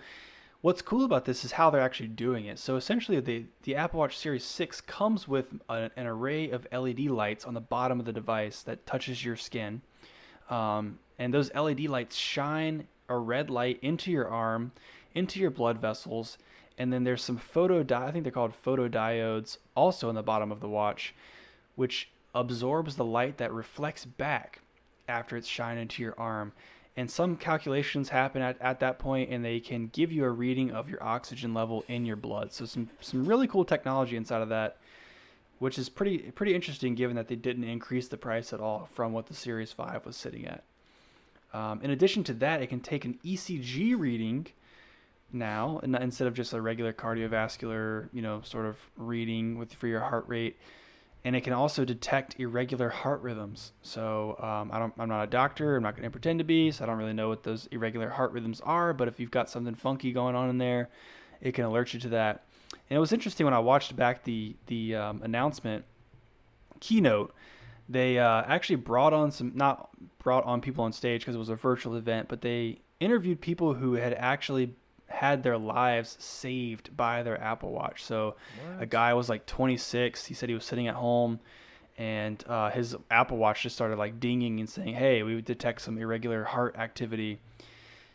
what's cool about this is how they're actually doing it. So essentially, the Apple Watch Series 6 comes with an array of LED lights on the bottom of the device that touches your skin. And those LED lights shine a red light into your arm, into your blood vessels, and then there's some I think they're called photodiodes also on the bottom of the watch, which absorbs the light that reflects back after it's shined into your arm. And some calculations happen at that point, and they can give you a reading of your oxygen level in your blood. So some really cool technology inside of that, which is pretty interesting given that they didn't increase the price at all from what the Series 5 was sitting at. In addition to that, it can take an ECG reading now, instead of just a regular cardiovascular, sort of reading for your heart rate. And it can also detect irregular heart rhythms. So I'm not a doctor. I'm not going to pretend to be. So I don't really know what those irregular heart rhythms are. But if you've got something funky going on in there, it can alert you to that. And it was interesting when I watched back the announcement keynote. They actually not brought on people on stage because it was a virtual event, but they interviewed people who had actually had their lives saved by their Apple Watch. So a guy was like 26. He said he was sitting at home and his Apple Watch just started like dinging and saying, "Hey, we detect some irregular heart activity."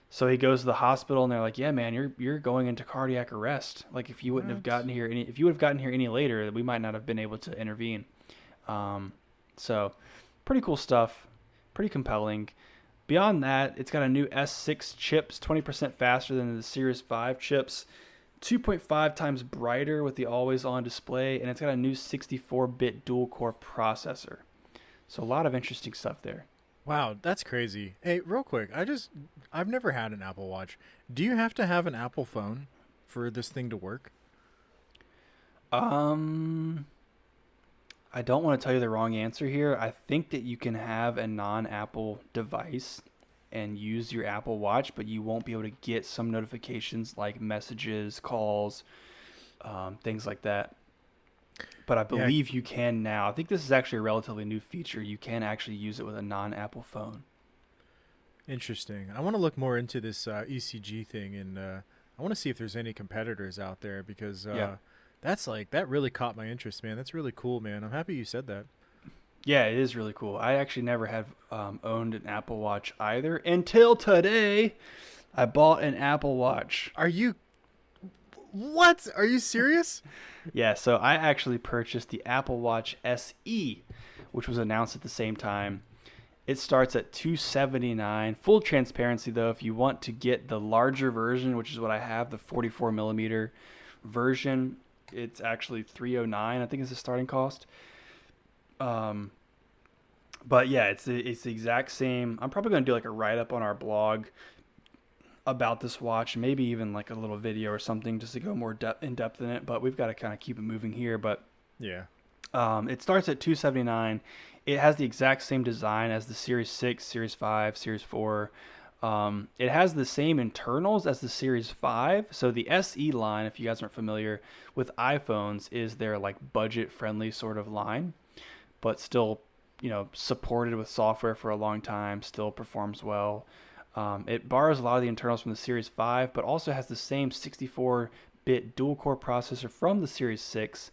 So he goes to the hospital and they're like, "Yeah, man, you're going into cardiac arrest. Like if you wouldn't have gotten here if you would have gotten here any later, we might not have been able to intervene." So pretty cool stuff, pretty compelling. Beyond that, it's got a new S6 chips, 20% faster than the Series 5 chips, 2.5 times brighter with the always-on display, and it's got a new 64-bit dual-core processor. So a lot of interesting stuff there. Wow, that's crazy. Hey, real quick, I've never had an Apple Watch. Do you have to have an Apple phone for this thing to work? I don't want to tell you the wrong answer here. I think that you can have a non-Apple device and use your Apple Watch, but you won't be able to get some notifications like messages, calls, things like that. But I believe you can now. I think this is actually a relatively new feature. You can actually use it with a non-Apple phone. Interesting. I want to look more into this ECG thing, and I want to see if there's any competitors out there because That really caught my interest, man. That's really cool, man. I'm happy you said that. Yeah, it is really cool. I actually never had owned an Apple Watch either until today. I bought an Apple Watch. What? Are you serious? Yeah, so I actually purchased the Apple Watch SE, which was announced at the same time. It starts at $279. Full transparency though, if you want to get the larger version, which is what I have, the 44 millimeter version, it's actually $309. I think is the starting cost. But yeah, it's the exact same. I'm probably gonna do like a write up on our blog about this watch, maybe even like a little video or something just to go more in depth in it. But we've got to kind of keep it moving here. But Yeah. it starts at $279. It has the exact same design as the Series 6, Series 5, Series 4. It has the same internals as the Series 5. So the SE line, if you guys aren't familiar with iPhones, is their like budget-friendly sort of line, but still, supported with software for a long time, still performs well. It borrows a lot of the internals from the Series 5, but also has the same 64-bit dual-core processor from the Series 6,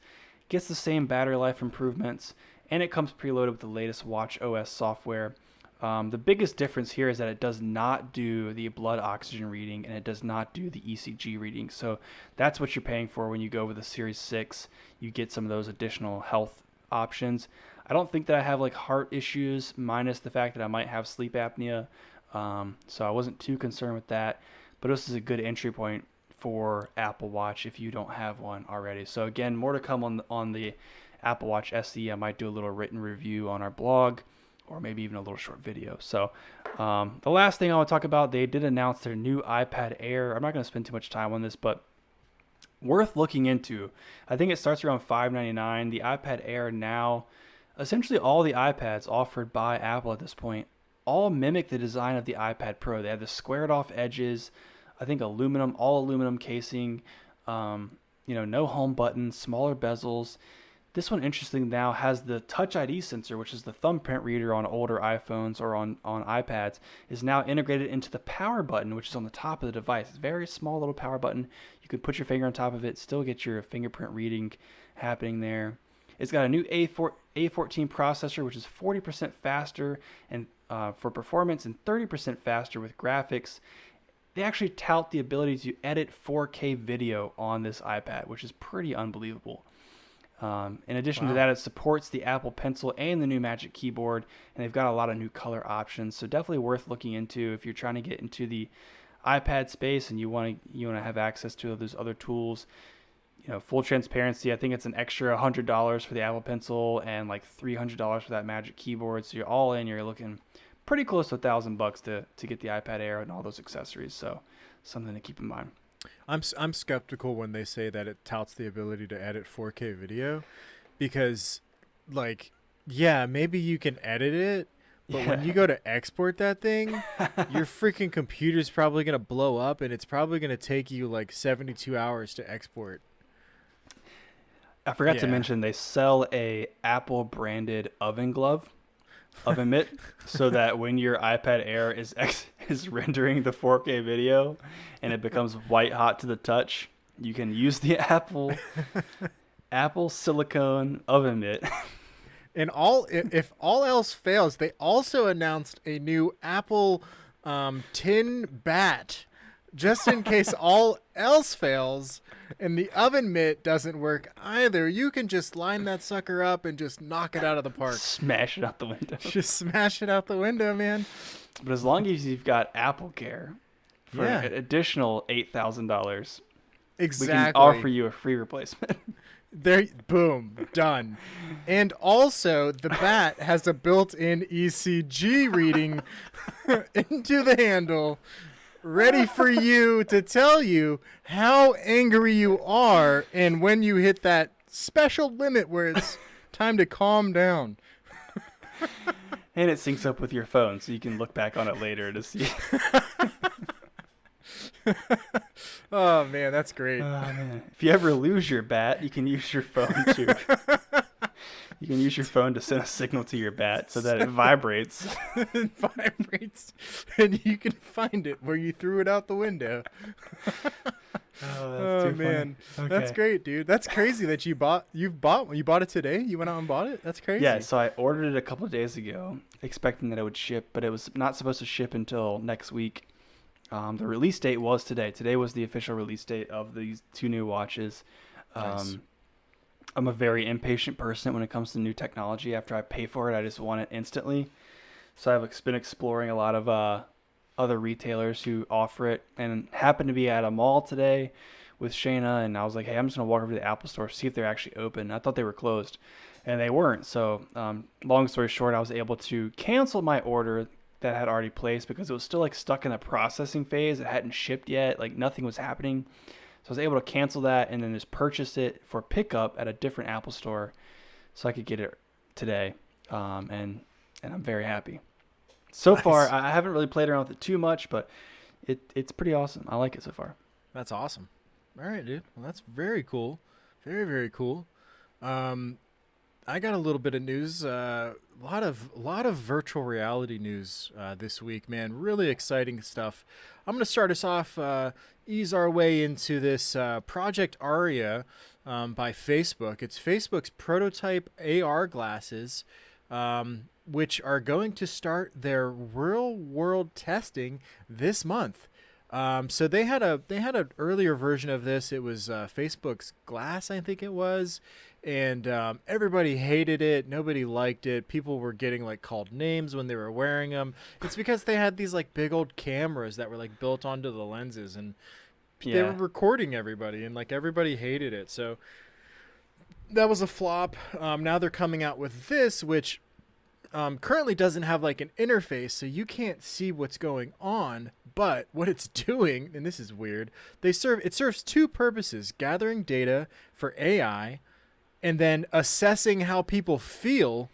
gets the same battery life improvements, and it comes preloaded with the latest Watch OS software. The biggest difference here is that it does not do the blood oxygen reading, and it does not do the ECG reading. So that's what you're paying for when you go with the Series 6. You get some of those additional health options. I don't think that I have like heart issues, minus the fact that I might have sleep apnea. So I wasn't too concerned with that. But this is a good entry point for Apple Watch if you don't have one already. So again, more to come on the Apple Watch SE. I might do a little written review on our blog, or maybe even a little short video. So the last thing I want to talk about, they did announce their new iPad Air. I'm not going to spend too much time on this, but worth looking into. I think it starts around $599. The iPad Air now, essentially all the iPads offered by Apple at this point, all mimic the design of the iPad Pro. They have the squared off edges, I think all aluminum casing, no home button, smaller bezels. This one, interesting now, has the Touch ID sensor, which is the thumbprint reader on older iPhones or on iPads, is now integrated into the power button, which is on the top of the device. It's a very small little power button. You could put your finger on top of it, still get your fingerprint reading happening there. It's got a new A14 processor, which is 40% faster and for performance and 30% faster with graphics. They actually tout the ability to edit 4K video on this iPad, which is pretty unbelievable. In addition to that, it supports the Apple Pencil and the new Magic Keyboard, and they've got a lot of new color options. So definitely worth looking into if you're trying to get into the iPad space and you want to have access to those other tools. Full transparency, I think it's an extra $100 for the Apple Pencil and like $300 for that Magic Keyboard. So you're all in. You're looking pretty close to $1,000 to get the iPad Air and all those accessories. So something to keep in mind. I'm skeptical when they say that it touts the ability to edit 4K video, because maybe you can edit it, but when you go to export that thing, your freaking computer's probably going to blow up, and it's probably going to take you like 72 hours to export. I forgot to mention they sell a Apple branded oven mitt, so that when your iPad Air is rendering the 4K video and it becomes white hot to the touch, you can use the Apple silicone oven mitt. And if all else fails, they also announced a new Apple tin bat, just in case all else fails and the oven mitt doesn't work either. You can just line that sucker up and just knock it out of the park. Smash it out the window. Just smash it out the window, man. But as long as you've got Apple Care for an additional $8,000, exactly, we can offer you a free replacement. There, boom, done. And also, the bat has a built-in ECG reading into the handle, ready for you to tell you how angry you are and when you hit that special limit where it's time to calm down. And it syncs up with your phone, so you can look back on it later to see. Oh, man, that's great. Man. If you ever lose your bat, you can use your phone You can use your phone to send a signal to your bat so that it vibrates. It vibrates, and you can find it where you threw it out the window. That's Oh too funny. man, that's Okay. great, dude. That's crazy that you bought it today. You went out and bought it. That's Yeah, crazy. so I ordered it a couple of days ago, expecting that it would ship, but it was not supposed to ship until next week. The release date was today. Today was the official release date of these two new watches. Nice. Um, I'm a very impatient person when it comes to new technology. After I pay for it, I just want it instantly. So I've been exploring a lot of other retailers who offer it, and happened to be at a mall today with Shayna, and I was like, hey, I'm just gonna walk over to the Apple Store, see if they're actually open. I thought they were closed, and they weren't. So long story short, I was able to cancel my order that I had already placed because it was still like stuck in the processing phase. It hadn't shipped yet, like nothing was happening. So I was able to cancel that and then just purchase it for pickup at a different Apple Store, so I could get it today. And I'm very happy. So far, Nice. I haven't really played around with it too much, but it's pretty awesome. I like it so far. That's awesome. All right, dude. Well, that's very cool. Very, very cool. Um, I got a little bit of news. A lot of virtual reality news this week, man. Really exciting stuff. I'm gonna start us off. Ease our way into this Project Aria by Facebook. It's Facebook's prototype AR glasses, which are going to start their real world testing this month. So they had an earlier version of this. It was Facebook's Glass, I think it was, and everybody hated it. Nobody liked it. People were getting like called names when they were wearing them. It's because they had these like big old cameras that were like built onto the lenses, and they were Yeah. recording everybody, and like everybody hated it. So that was a flop. Now they're coming out with this, which currently doesn't have like an interface, so you can't see what's going on. But what it's doing, and this is weird, it serves two purposes: gathering data for AI, and then assessing how people feel,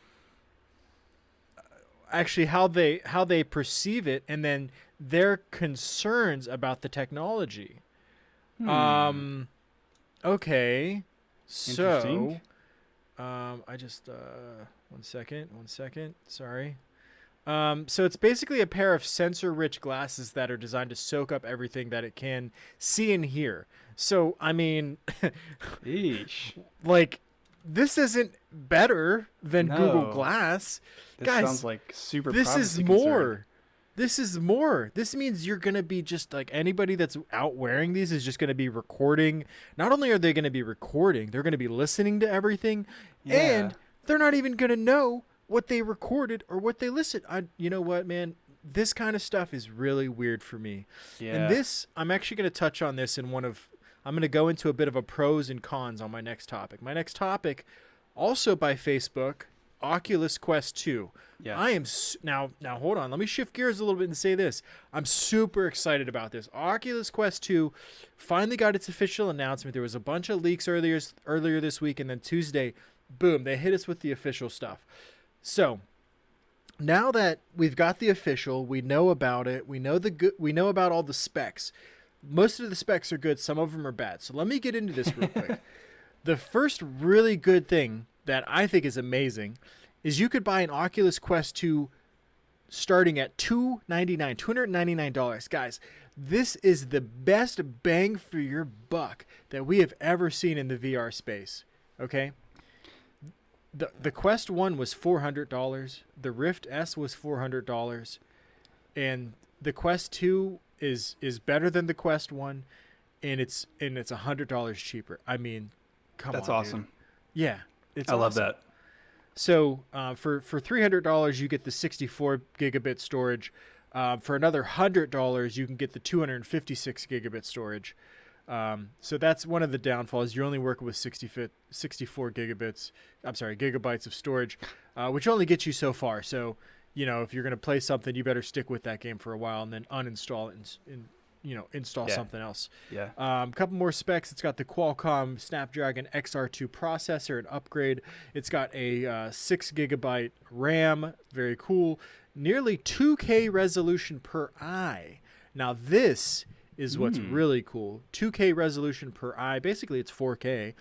actually how they perceive it, and then their concerns about the technology. Hmm. Um, okay, Interesting. so I just one second. Sorry. So it's basically a pair of sensor-rich glasses that are designed to soak up everything that it can see and hear. So I mean, Eesh. like, this isn't better than Google No. Glass, This sounds guys. like super This is privacy concerned. more. This is more. This means you're going to be just like anybody that's out wearing these is just going to be recording. Not only are they going to be recording, they're going to be listening to everything, Yeah. and they're not even going to know what they recorded or what they listened. You know what, man? This kind of stuff is really weird for me. And Yeah. this, I'm actually going to touch on this in I'm going to go into a bit of a pros and cons on my next topic. My next topic, also by Facebook, Oculus Quest 2. Yeah. I am now hold on. Let me shift gears a little bit and say this. I'm super excited about this. Oculus Quest 2 finally got its official announcement. There was a bunch of leaks earlier this week, and then Tuesday, boom, they hit us with the official stuff. So, now that we've got the official, we know about it. We know about all the specs. Most of the specs are good, some of them are bad. So, let me get into this real quick. The first really good thing that I think is amazing is you could buy an Oculus Quest 2 starting at $299. Guys, this is the best bang for your buck that we have ever seen in the VR space. Okay? The Quest 1 was $400. The Rift S was $400. And the Quest 2 is better than the Quest 1, and it's $100 cheaper. I mean, come That's on, awesome. dude. Yeah, it's I love awesome. that. So for $300, you get the 64 gigabit storage. For another $100, you can get the 256 gigabit storage. So that's one of the downfalls. You're only working with 64 gigabits. I'm sorry, gigabytes of storage, which only gets you so far. So, if you're going to play something, you better stick with that game for a while and then uninstall it and install Yeah. something else. Yeah. A couple more specs. It's got the Qualcomm Snapdragon XR2 processor, an upgrade. It's got a 6 gigabyte RAM. Very cool. Nearly 2K resolution per eye. Now this is what's really cool. 2K resolution per eye. Basically, it's 4K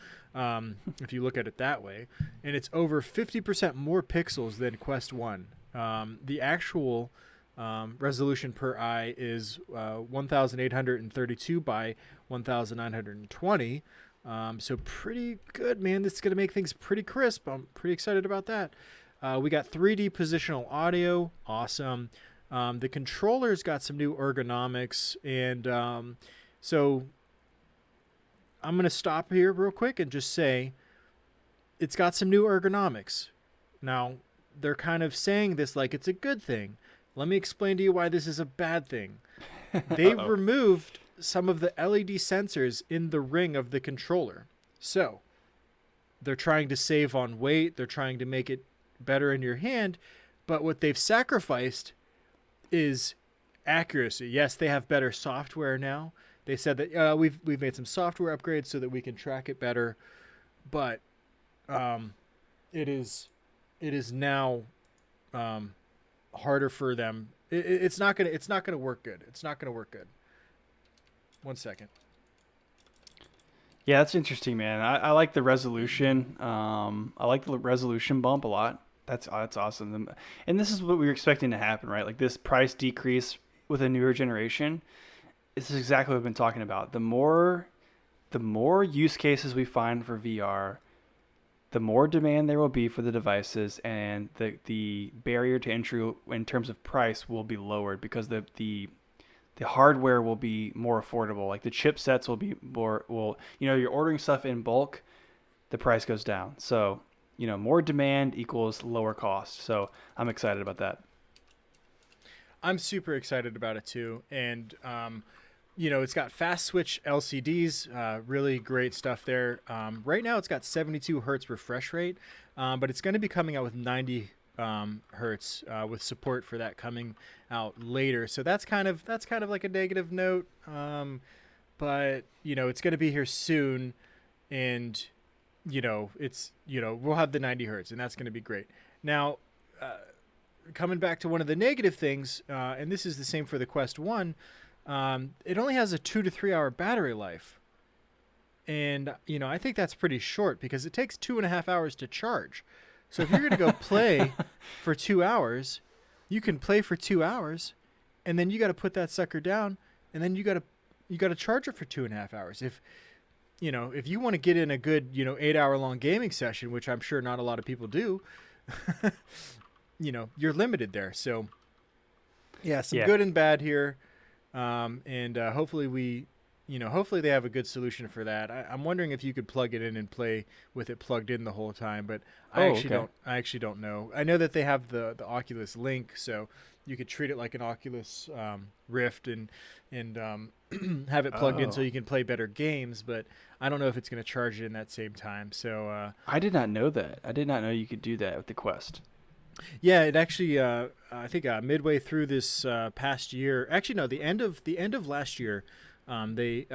if you look at it that way. And it's over 50% more pixels than Quest 1. The actual Resolution per eye is 1,832 by 1,920. So pretty good, man. This is going to make things pretty crisp. I'm pretty excited about that. We got 3D positional audio. Awesome. The controller's got some new ergonomics. And so I'm going to stop here real quick and just say it's got some new ergonomics. Now, they're kind of saying this like it's a good thing. Let me explain to you why this is a bad thing. They removed some of the LED sensors in the ring of the controller. So they're trying to save on weight. They're trying to make it better in your hand. But what they've sacrificed is accuracy. Yes, they have better software now. They said that we've made some software upgrades so that we can track it better. But it is now harder for them. It's not gonna work good. It's not gonna work good. 1 second. Yeah, that's interesting, man. I like the resolution. I like the resolution bump a lot. That's awesome. And this is what we were expecting to happen, right? Like this price decrease with a newer generation. This is exactly what we've been talking about. The more use cases we find for VR, the more demand there will be for the devices, and the barrier to entry in terms of price will be lowered because the hardware will be more affordable. Like the chipsets will be more, you're ordering stuff in bulk, the price goes down. So, more demand equals lower cost. So I'm excited about that. I'm super excited about it too. And, it's got fast switch LCDs, really great stuff there. Right now it's got 72 hertz refresh rate, but it's going to be coming out with 90 hertz with support for that coming out later. So that's kind of like a negative note. But it's going to be here soon, and we'll have the 90 hertz, and that's going to be great. Now, coming back to one of the negative things, and this is the same for the Quest 1, it only has a 2 to 3 hour battery life. And, I think that's pretty short because it takes 2.5 hours to charge. So if you're going to go play for 2 hours, you can play for 2 hours, and then you got to put that sucker down, and then you got to charge it for 2.5 hours. If you want to get in a good, 8-hour long gaming session, which I'm sure not a lot of people do, you're limited there. So yeah, some good and bad here. And hopefully hopefully they have a good solution for that. I'm wondering if you could plug it in and play with it plugged in the whole time, but I actually don't know. I know that they have the Oculus Link, so you could treat it like an Oculus Rift and have it plugged in so you can play better games, but I don't know if it's going to charge it in that same time. So I did not know that. I did not know you could do that with the Quest. Yeah, it actually I think midway through this past year, actually no, the end of last year, they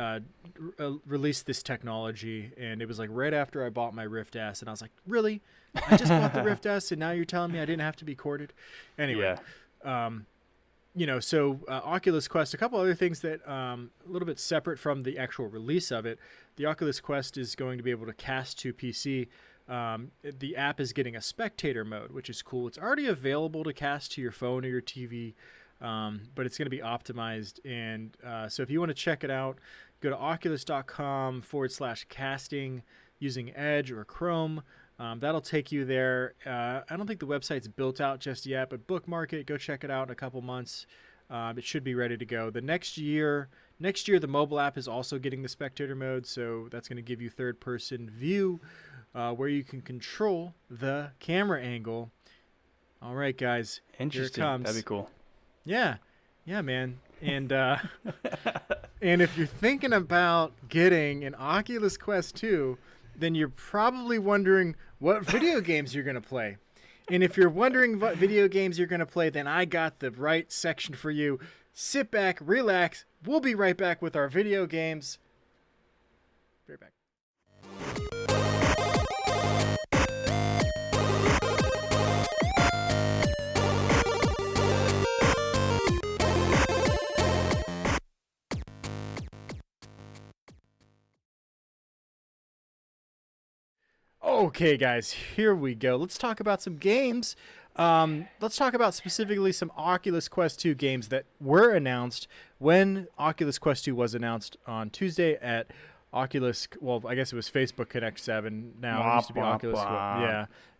released this technology, and it was like right after I bought my Rift S, and I was like, really? I just bought the Rift S, and now you're telling me I didn't have to be corded? Anyway, so Oculus Quest, a couple other things that a little bit separate from the actual release of it. The Oculus Quest is going to be able to cast to PC. The app is getting a spectator mode, which is cool. It's already available to cast to your phone or your TV, but it's going to be optimized. And so if you want to check it out, go to oculus.com/casting using Edge or Chrome. That'll take you there. I don't think the website's built out just yet, but bookmark it. Go check it out in a couple months. It should be ready to go. The next year, the mobile app is also getting the spectator mode, so that's going to give you third-person view where you can control the camera angle. All right, guys. Interesting. Here it comes. That'd be cool. Yeah, man. And and if you're thinking about getting an Oculus Quest 2, then you're probably wondering what video games you're going to play. And if you're wondering what video games you're going to play, then I got the right section for you. Sit back, relax. We'll be right back with our video games. Be right back. Okay, guys, here we go. Let's talk about some games. Let's talk about specifically some Oculus Quest 2 games that were announced when Oculus Quest 2 was announced on Tuesday at Oculus. Well, I guess it was Facebook Connect 7. Now it used to be Oculus.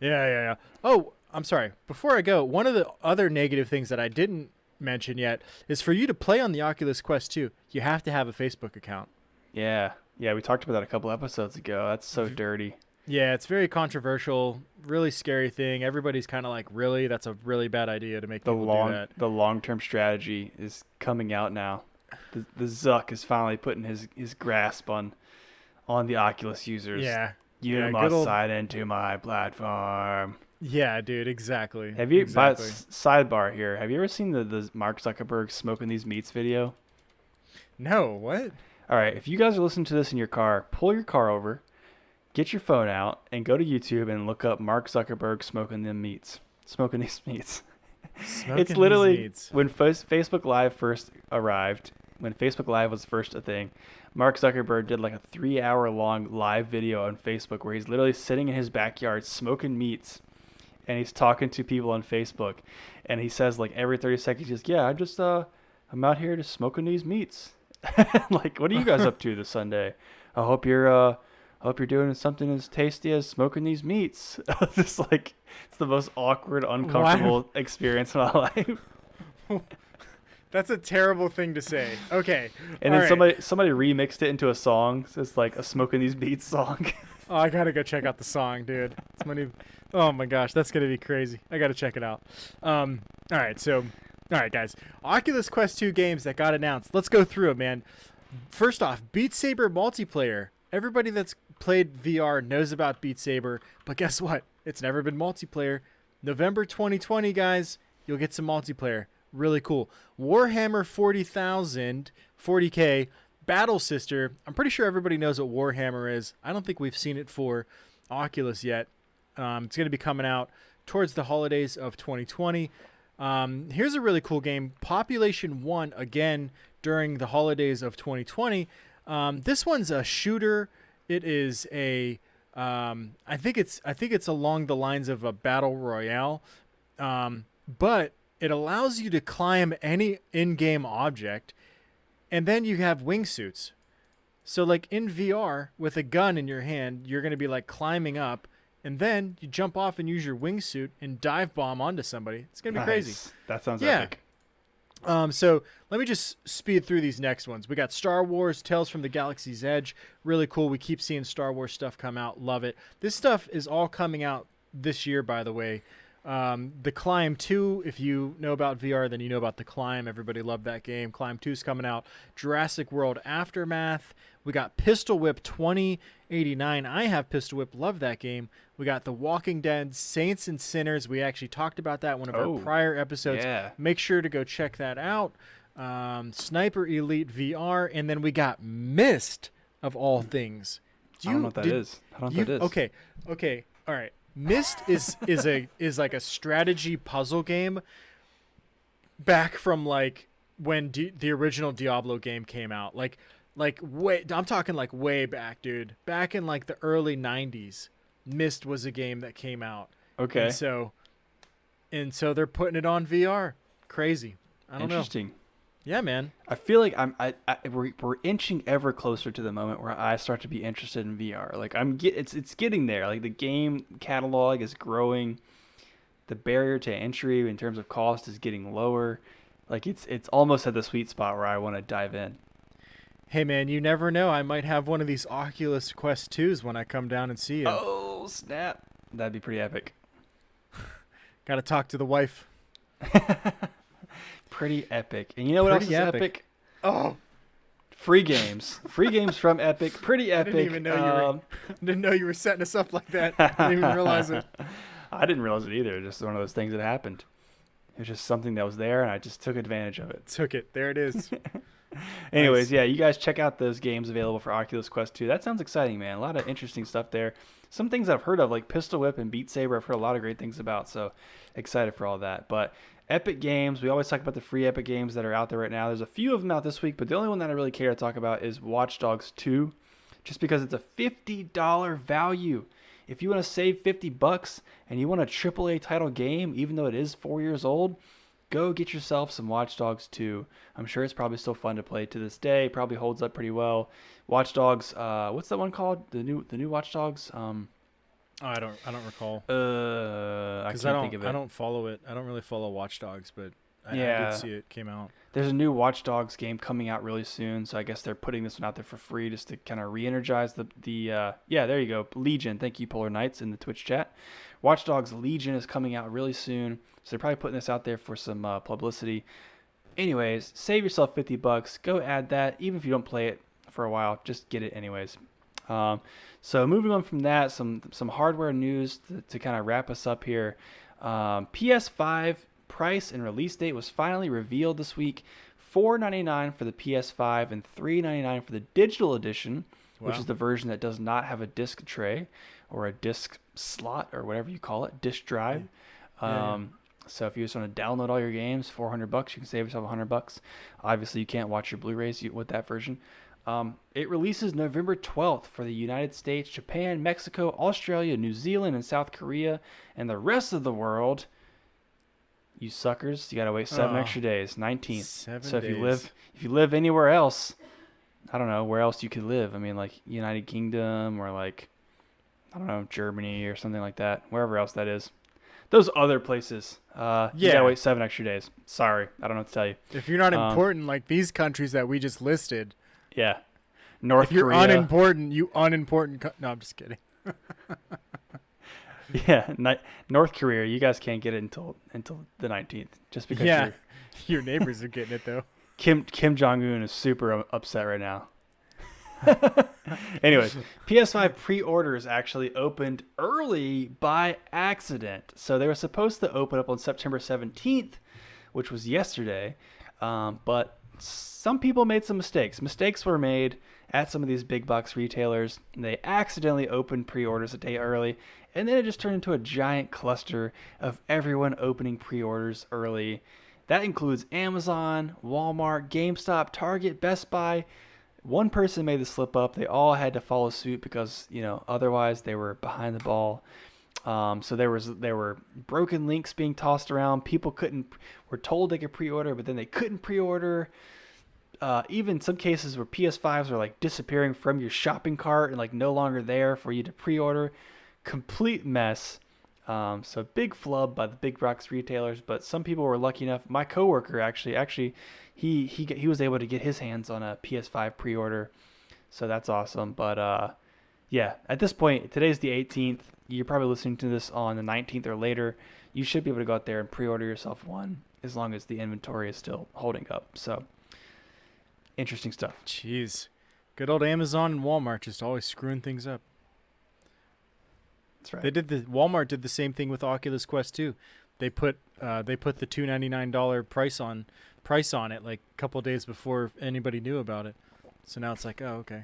Yeah. Oh, I'm sorry. Before I go, one of the other negative things that I didn't mention yet is for you to play on the Oculus Quest 2, you have to have a Facebook account. Yeah. Yeah, we talked about that a couple episodes ago. That's so dirty. Yeah, it's very controversial, really scary thing. Everybody's kind of like, really? That's a really bad idea to make people do that. The long-term strategy is coming out now. The Zuck is finally putting his grasp on the Oculus users. Yeah. You must sign into my platform. Yeah, dude, exactly. Have you, sidebar here, have you ever seen the Mark Zuckerberg smoking these meats video? No, what? All right, if you guys are listening to this in your car, pull your car over, get your phone out, and go to YouTube and look up Mark Zuckerberg smoking these meats. It's literally when Facebook Live first arrived, when Facebook Live was first a thing, Mark Zuckerberg did like a 3-hour-long live video on Facebook where he's literally sitting in his backyard smoking meats, and he's talking to people on Facebook, and he says like every 30 seconds, he's just, yeah, I'm out here just smoking these meats. Like, what are you guys up to this Sunday? I hope you're doing something as tasty as smoking these meats. Just like, it's the most awkward, uncomfortable experience in my life. That's a terrible thing to say. Okay. And then somebody remixed it into a song. So it's like a smoking these meats song. Oh, I gotta go check out the song, dude. It's my new. Oh my gosh, that's gonna be crazy. I gotta check it out. All right, guys. Oculus Quest 2 games that got announced. Let's go through it, man. First off, Beat Saber multiplayer. Everybody that's played VR knows about Beat Saber, but guess what? It's never been multiplayer. November 2020, guys, you'll get some multiplayer. Really cool. Warhammer 40K, Battle Sister. I'm pretty sure everybody knows what Warhammer is. I don't think we've seen it for Oculus yet. It's going to be coming out towards the holidays of 2020. Here's a really cool game, Population 1, again, during the holidays of 2020. This one's a shooter. It is I think it's along the lines of a battle royale, but it allows you to climb any in-game object, and then you have wingsuits. So like in VR with a gun in your hand, you're going to be like climbing up, and then you jump off and use your wingsuit and dive bomb onto somebody. It's going to be crazy. That sounds epic. So let me just speed through these next ones. We got Star Wars Tales from the Galaxy's Edge. Really cool. We keep seeing Star Wars stuff come out. Love it. This stuff is all coming out this year, by the way. The Climb 2, if you know about VR, then you know about The Climb. Everybody loved that game. Climb 2's coming out. Jurassic World Aftermath. We got Pistol Whip 2089. I have Pistol Whip. Love that game. We got The Walking Dead Saints and Sinners. We actually talked about that in one of our prior episodes. Yeah. Make sure to go check that out. Sniper Elite VR. And then we got Myst, of all things. I don't know what that is. Okay. All right. Myst is like a strategy puzzle game back from like when the original Diablo game came out. I'm talking like way back, dude. Back in like the early 90s, Myst was a game that came out. Okay. And so they're putting it on VR. Crazy. I don't know. Interesting. Yeah, man. I feel like we're inching ever closer to the moment where I start to be interested in VR. Like it's getting there. Like the game catalog is growing. The barrier to entry in terms of cost is getting lower. Like it's almost at the sweet spot where I want to dive in. Hey man, you never know. I might have one of these Oculus Quest 2s when I come down and see you. Oh, snap. That'd be pretty epic. Got to talk to the wife. Pretty epic. And you know what else is epic? Oh, free games. Free games from Epic. Pretty epic. I didn't know you were setting us up like that. I didn't even realize it. I didn't realize it either. Just one of those things that happened. It was just something that was there, and I just took advantage of it. There it is. Anyways, yeah, you guys check out those games available for Oculus Quest 2. That sounds exciting, man. A lot of interesting stuff there. Some things I've heard of, like Pistol Whip and Beat Saber, I've heard a lot of great things about, so excited for all that. But Epic Games, we always talk about the free Epic Games that are out there right now. There's a few of them out this week, but the only one that I really care to talk about is Watch Dogs 2, just because it's a $50 value. if you want to save $50 and you want a AAA title game, even though it is 4 years old, go get yourself some Watch Dogs 2. I'm sure it's probably still fun to play to this day. Probably holds up pretty well. Watch Dogs, what's that one called? The new Watch Dogs? I don't recall. I can't think of it. I don't follow it. I don't really follow Watch Dogs, but I did see it came out. There's a new Watch Dogs game coming out really soon, so I guess they're putting this one out there for free just to kind of re-energize the yeah, there you go, Legion. Thank you, Polar Knights, in the Twitch chat. Watch Dogs Legion is coming out really soon, so they're probably putting this out there for some publicity. Anyways, save yourself $50. Go add that, even if you don't play it for a while, just get it anyways. So moving on from that, some hardware news to kind of wrap us up here. PS5 price and release date was finally revealed this week. $499 for the PS5 and $399 for the digital edition, which is the version that does not have a disc tray or a disc slot or whatever you call it, disc drive. So if you just want to download all your games, $400, you can save yourself $100. Obviously, you can't watch your Blu-rays with that version. It releases November 12th for the United States, Japan, Mexico, Australia, New Zealand, and South Korea, and the rest of the world. You suckers, you gotta wait 7 extra days. 19th. 7 so days. if you live anywhere else, I don't know where else you could live. I mean, like United Kingdom or like, I don't know, Germany or something like that. Wherever else that is. Those other places. You gotta wait 7 extra days. Sorry, I don't know what to tell you. If you're not important like these countries that we just listed. Yeah. North Korea. If you're unimportant, you unimportant. No, I'm just kidding. Yeah, North Korea, you guys can't get it until the 19th, just because your neighbors are getting it though. Kim Jong-un is super upset right now. Anyways, PS5 pre-orders actually opened early by accident. So they were supposed to open up on September 17th, which was yesterday, but some people made some mistakes. Mistakes were made at some of these big box retailers. They accidentally opened pre-orders a day early, and then it just turned into a giant cluster of everyone opening pre-orders early. That includes Amazon, Walmart, GameStop, Target, Best Buy. One person made the slip up. They all had to follow suit because, otherwise they were behind the ball. So there were broken links being tossed around. People were told they could pre-order, but then they couldn't pre-order. Even some cases where PS5s are like disappearing from your shopping cart and like no longer there for you to pre-order. Complete mess. So big flub by the big box retailers, but some people were lucky enough. My coworker actually he was able to get his hands on a PS5 pre-order, so that's awesome. But yeah, at this point, today's the 18th. You're probably listening to this on the 19th or later. You should be able to go out there and pre-order yourself one as long as the inventory is still holding up. So interesting stuff. Jeez, good old Amazon and Walmart just always screwing things up. That's right. Walmart did the same thing with Oculus Quest too. They put the $299 price on it like a couple of days before anybody knew about it. So now it's like, oh, okay,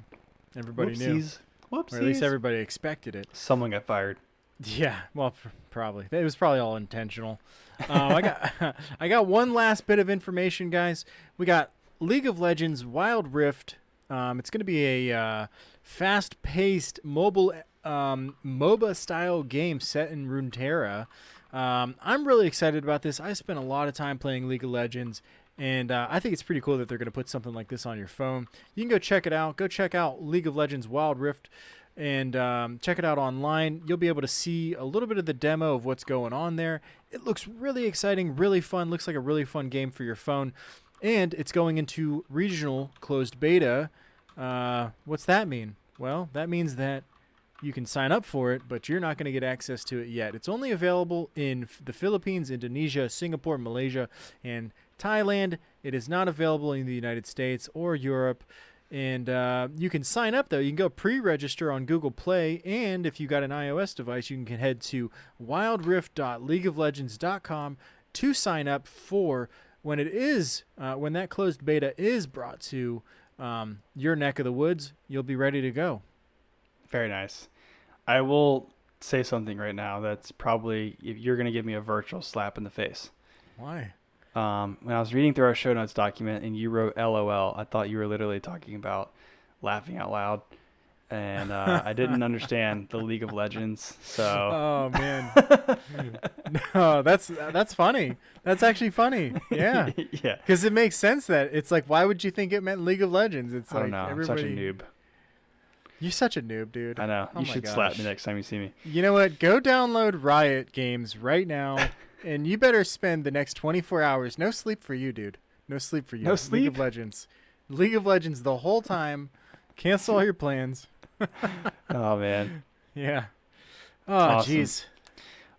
everybody knew. Whoopsies. Or at least everybody expected it. Someone got fired. Yeah, well, probably. It was probably all intentional. I got one last bit of information, guys. We got League of Legends Wild Rift. It's going to be a fast-paced mobile MOBA-style game set in Runeterra. I'm really excited about this. I spent a lot of time playing League of Legends, and I think it's pretty cool that they're going to put something like this on your phone. You can go check it out. Go check out League of Legends Wild Rift and check it out online. You'll be able to see a little bit of the demo of what's going on there. It looks really exciting, really fun. Looks like a really fun game for your phone. And it's going into regional closed beta. What's that mean? Well, that means that you can sign up for it, but you're not going to get access to it yet. It's only available in the Philippines, Indonesia, Singapore, Malaysia, and Thailand. It is not available in the United States or Europe. And you can sign up, though. You can go pre-register on Google Play, and if you got an iOS device, you can head to wildrift.leagueoflegends.com to sign up for when that closed beta is brought to your neck of the woods. You'll be ready to go. Very nice. I will say something right now that's probably you're going to give me a virtual slap in the face. Why? When I was reading through our show notes document and you wrote LOL, I thought you were literally talking about laughing out loud. and I didn't understand the League of Legends. So Oh man. No, that's funny. That's actually funny. Yeah. yeah, Because it makes sense that it's like, why would you think it meant League of Legends? It's I don't like know. I'm such a everybody. noob. You're such a noob, dude. I know. Oh You my should slap gosh. me next time you see me. You know what? Go download Riot Games right now, and you better spend the next 24 hours. No sleep for you, dude. No sleep for you. No League sleep? of Legends. League of Legends the whole time. Cancel all your plans. Oh man. Yeah. Oh, Awesome. jeez.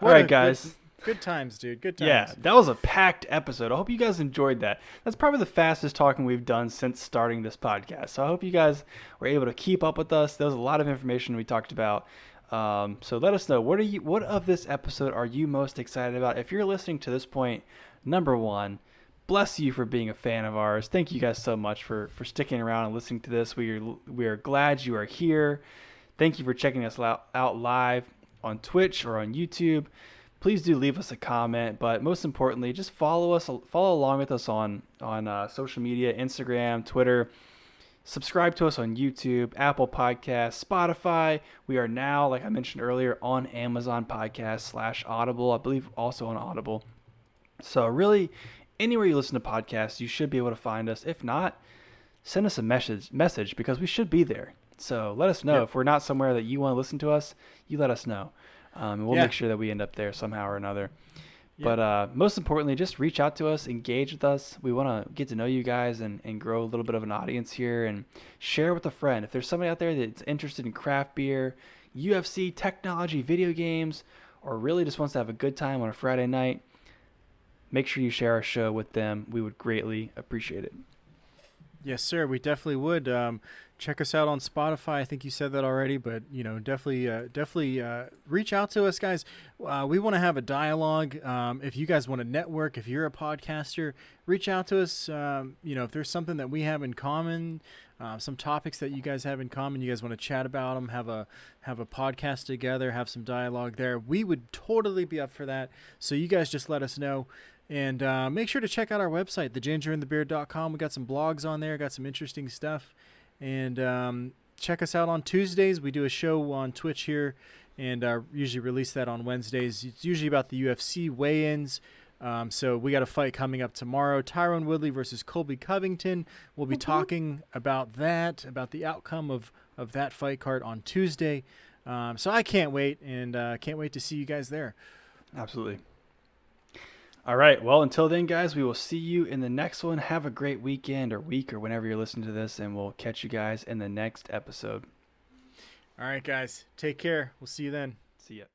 All What right, a guys. Good times, dude. Good times. Yeah, that was a packed episode. I hope you guys enjoyed that. That's probably the fastest talking we've done since starting this podcast. So I hope you guys were able to keep up with us. There was a lot of information we talked about. So let us know, what of this episode are you most excited about? If you're listening to this point, number one, bless you for being a fan of ours. Thank you guys so much for sticking around and listening to this. We are glad you are here. Thank you for checking us out live on Twitch or on YouTube. Please do leave us a comment, but most importantly, just follow along with us on social media, Instagram, Twitter. Subscribe to us on YouTube, Apple Podcasts, Spotify. We are now, like I mentioned earlier, on Amazon Podcasts /Audible. I believe also on Audible. So really, anywhere you listen to podcasts, you should be able to find us. If not, send us a message because we should be there. So let us know. Yep. If we're not somewhere that you want to listen to us, you let us know. And we'll Yeah. make sure that we end up there somehow or another. Yep. But most importantly, just reach out to us, engage with us. We want to get to know you guys and grow a little bit of an audience here and share with a friend. If there's somebody out there that's interested in craft beer, UFC, technology, video games, or really just wants to have a good time on a Friday night, make sure you share our show with them. We would greatly appreciate it. Yes, sir. We definitely would. Check us out on Spotify. I think you said that already, but definitely reach out to us, guys. We want to have a dialogue. If you guys want to network, if you're a podcaster, reach out to us. If there's something that we have in common, some topics that you guys have in common, you guys want to chat about them, have a podcast together, have some dialogue there. We would totally be up for that. So you guys just let us know. And make sure to check out our website, thegingerinthebeard.com. We got some blogs on there, got some interesting stuff. And check us out on Tuesdays. We do a show on Twitch here, and usually release that on Wednesdays. It's usually about the UFC weigh-ins. So we got a fight coming up tomorrow. Tyron Woodley versus Colby Covington. We'll be talking about that, about the outcome of that fight card on Tuesday. So I can't wait, and can't wait to see you guys there. Absolutely. All right. Well, until then, guys, we will see you in the next one. Have a great weekend or week or whenever you're listening to this, and we'll catch you guys in the next episode. All right, guys. Take care. We'll see you then. See ya.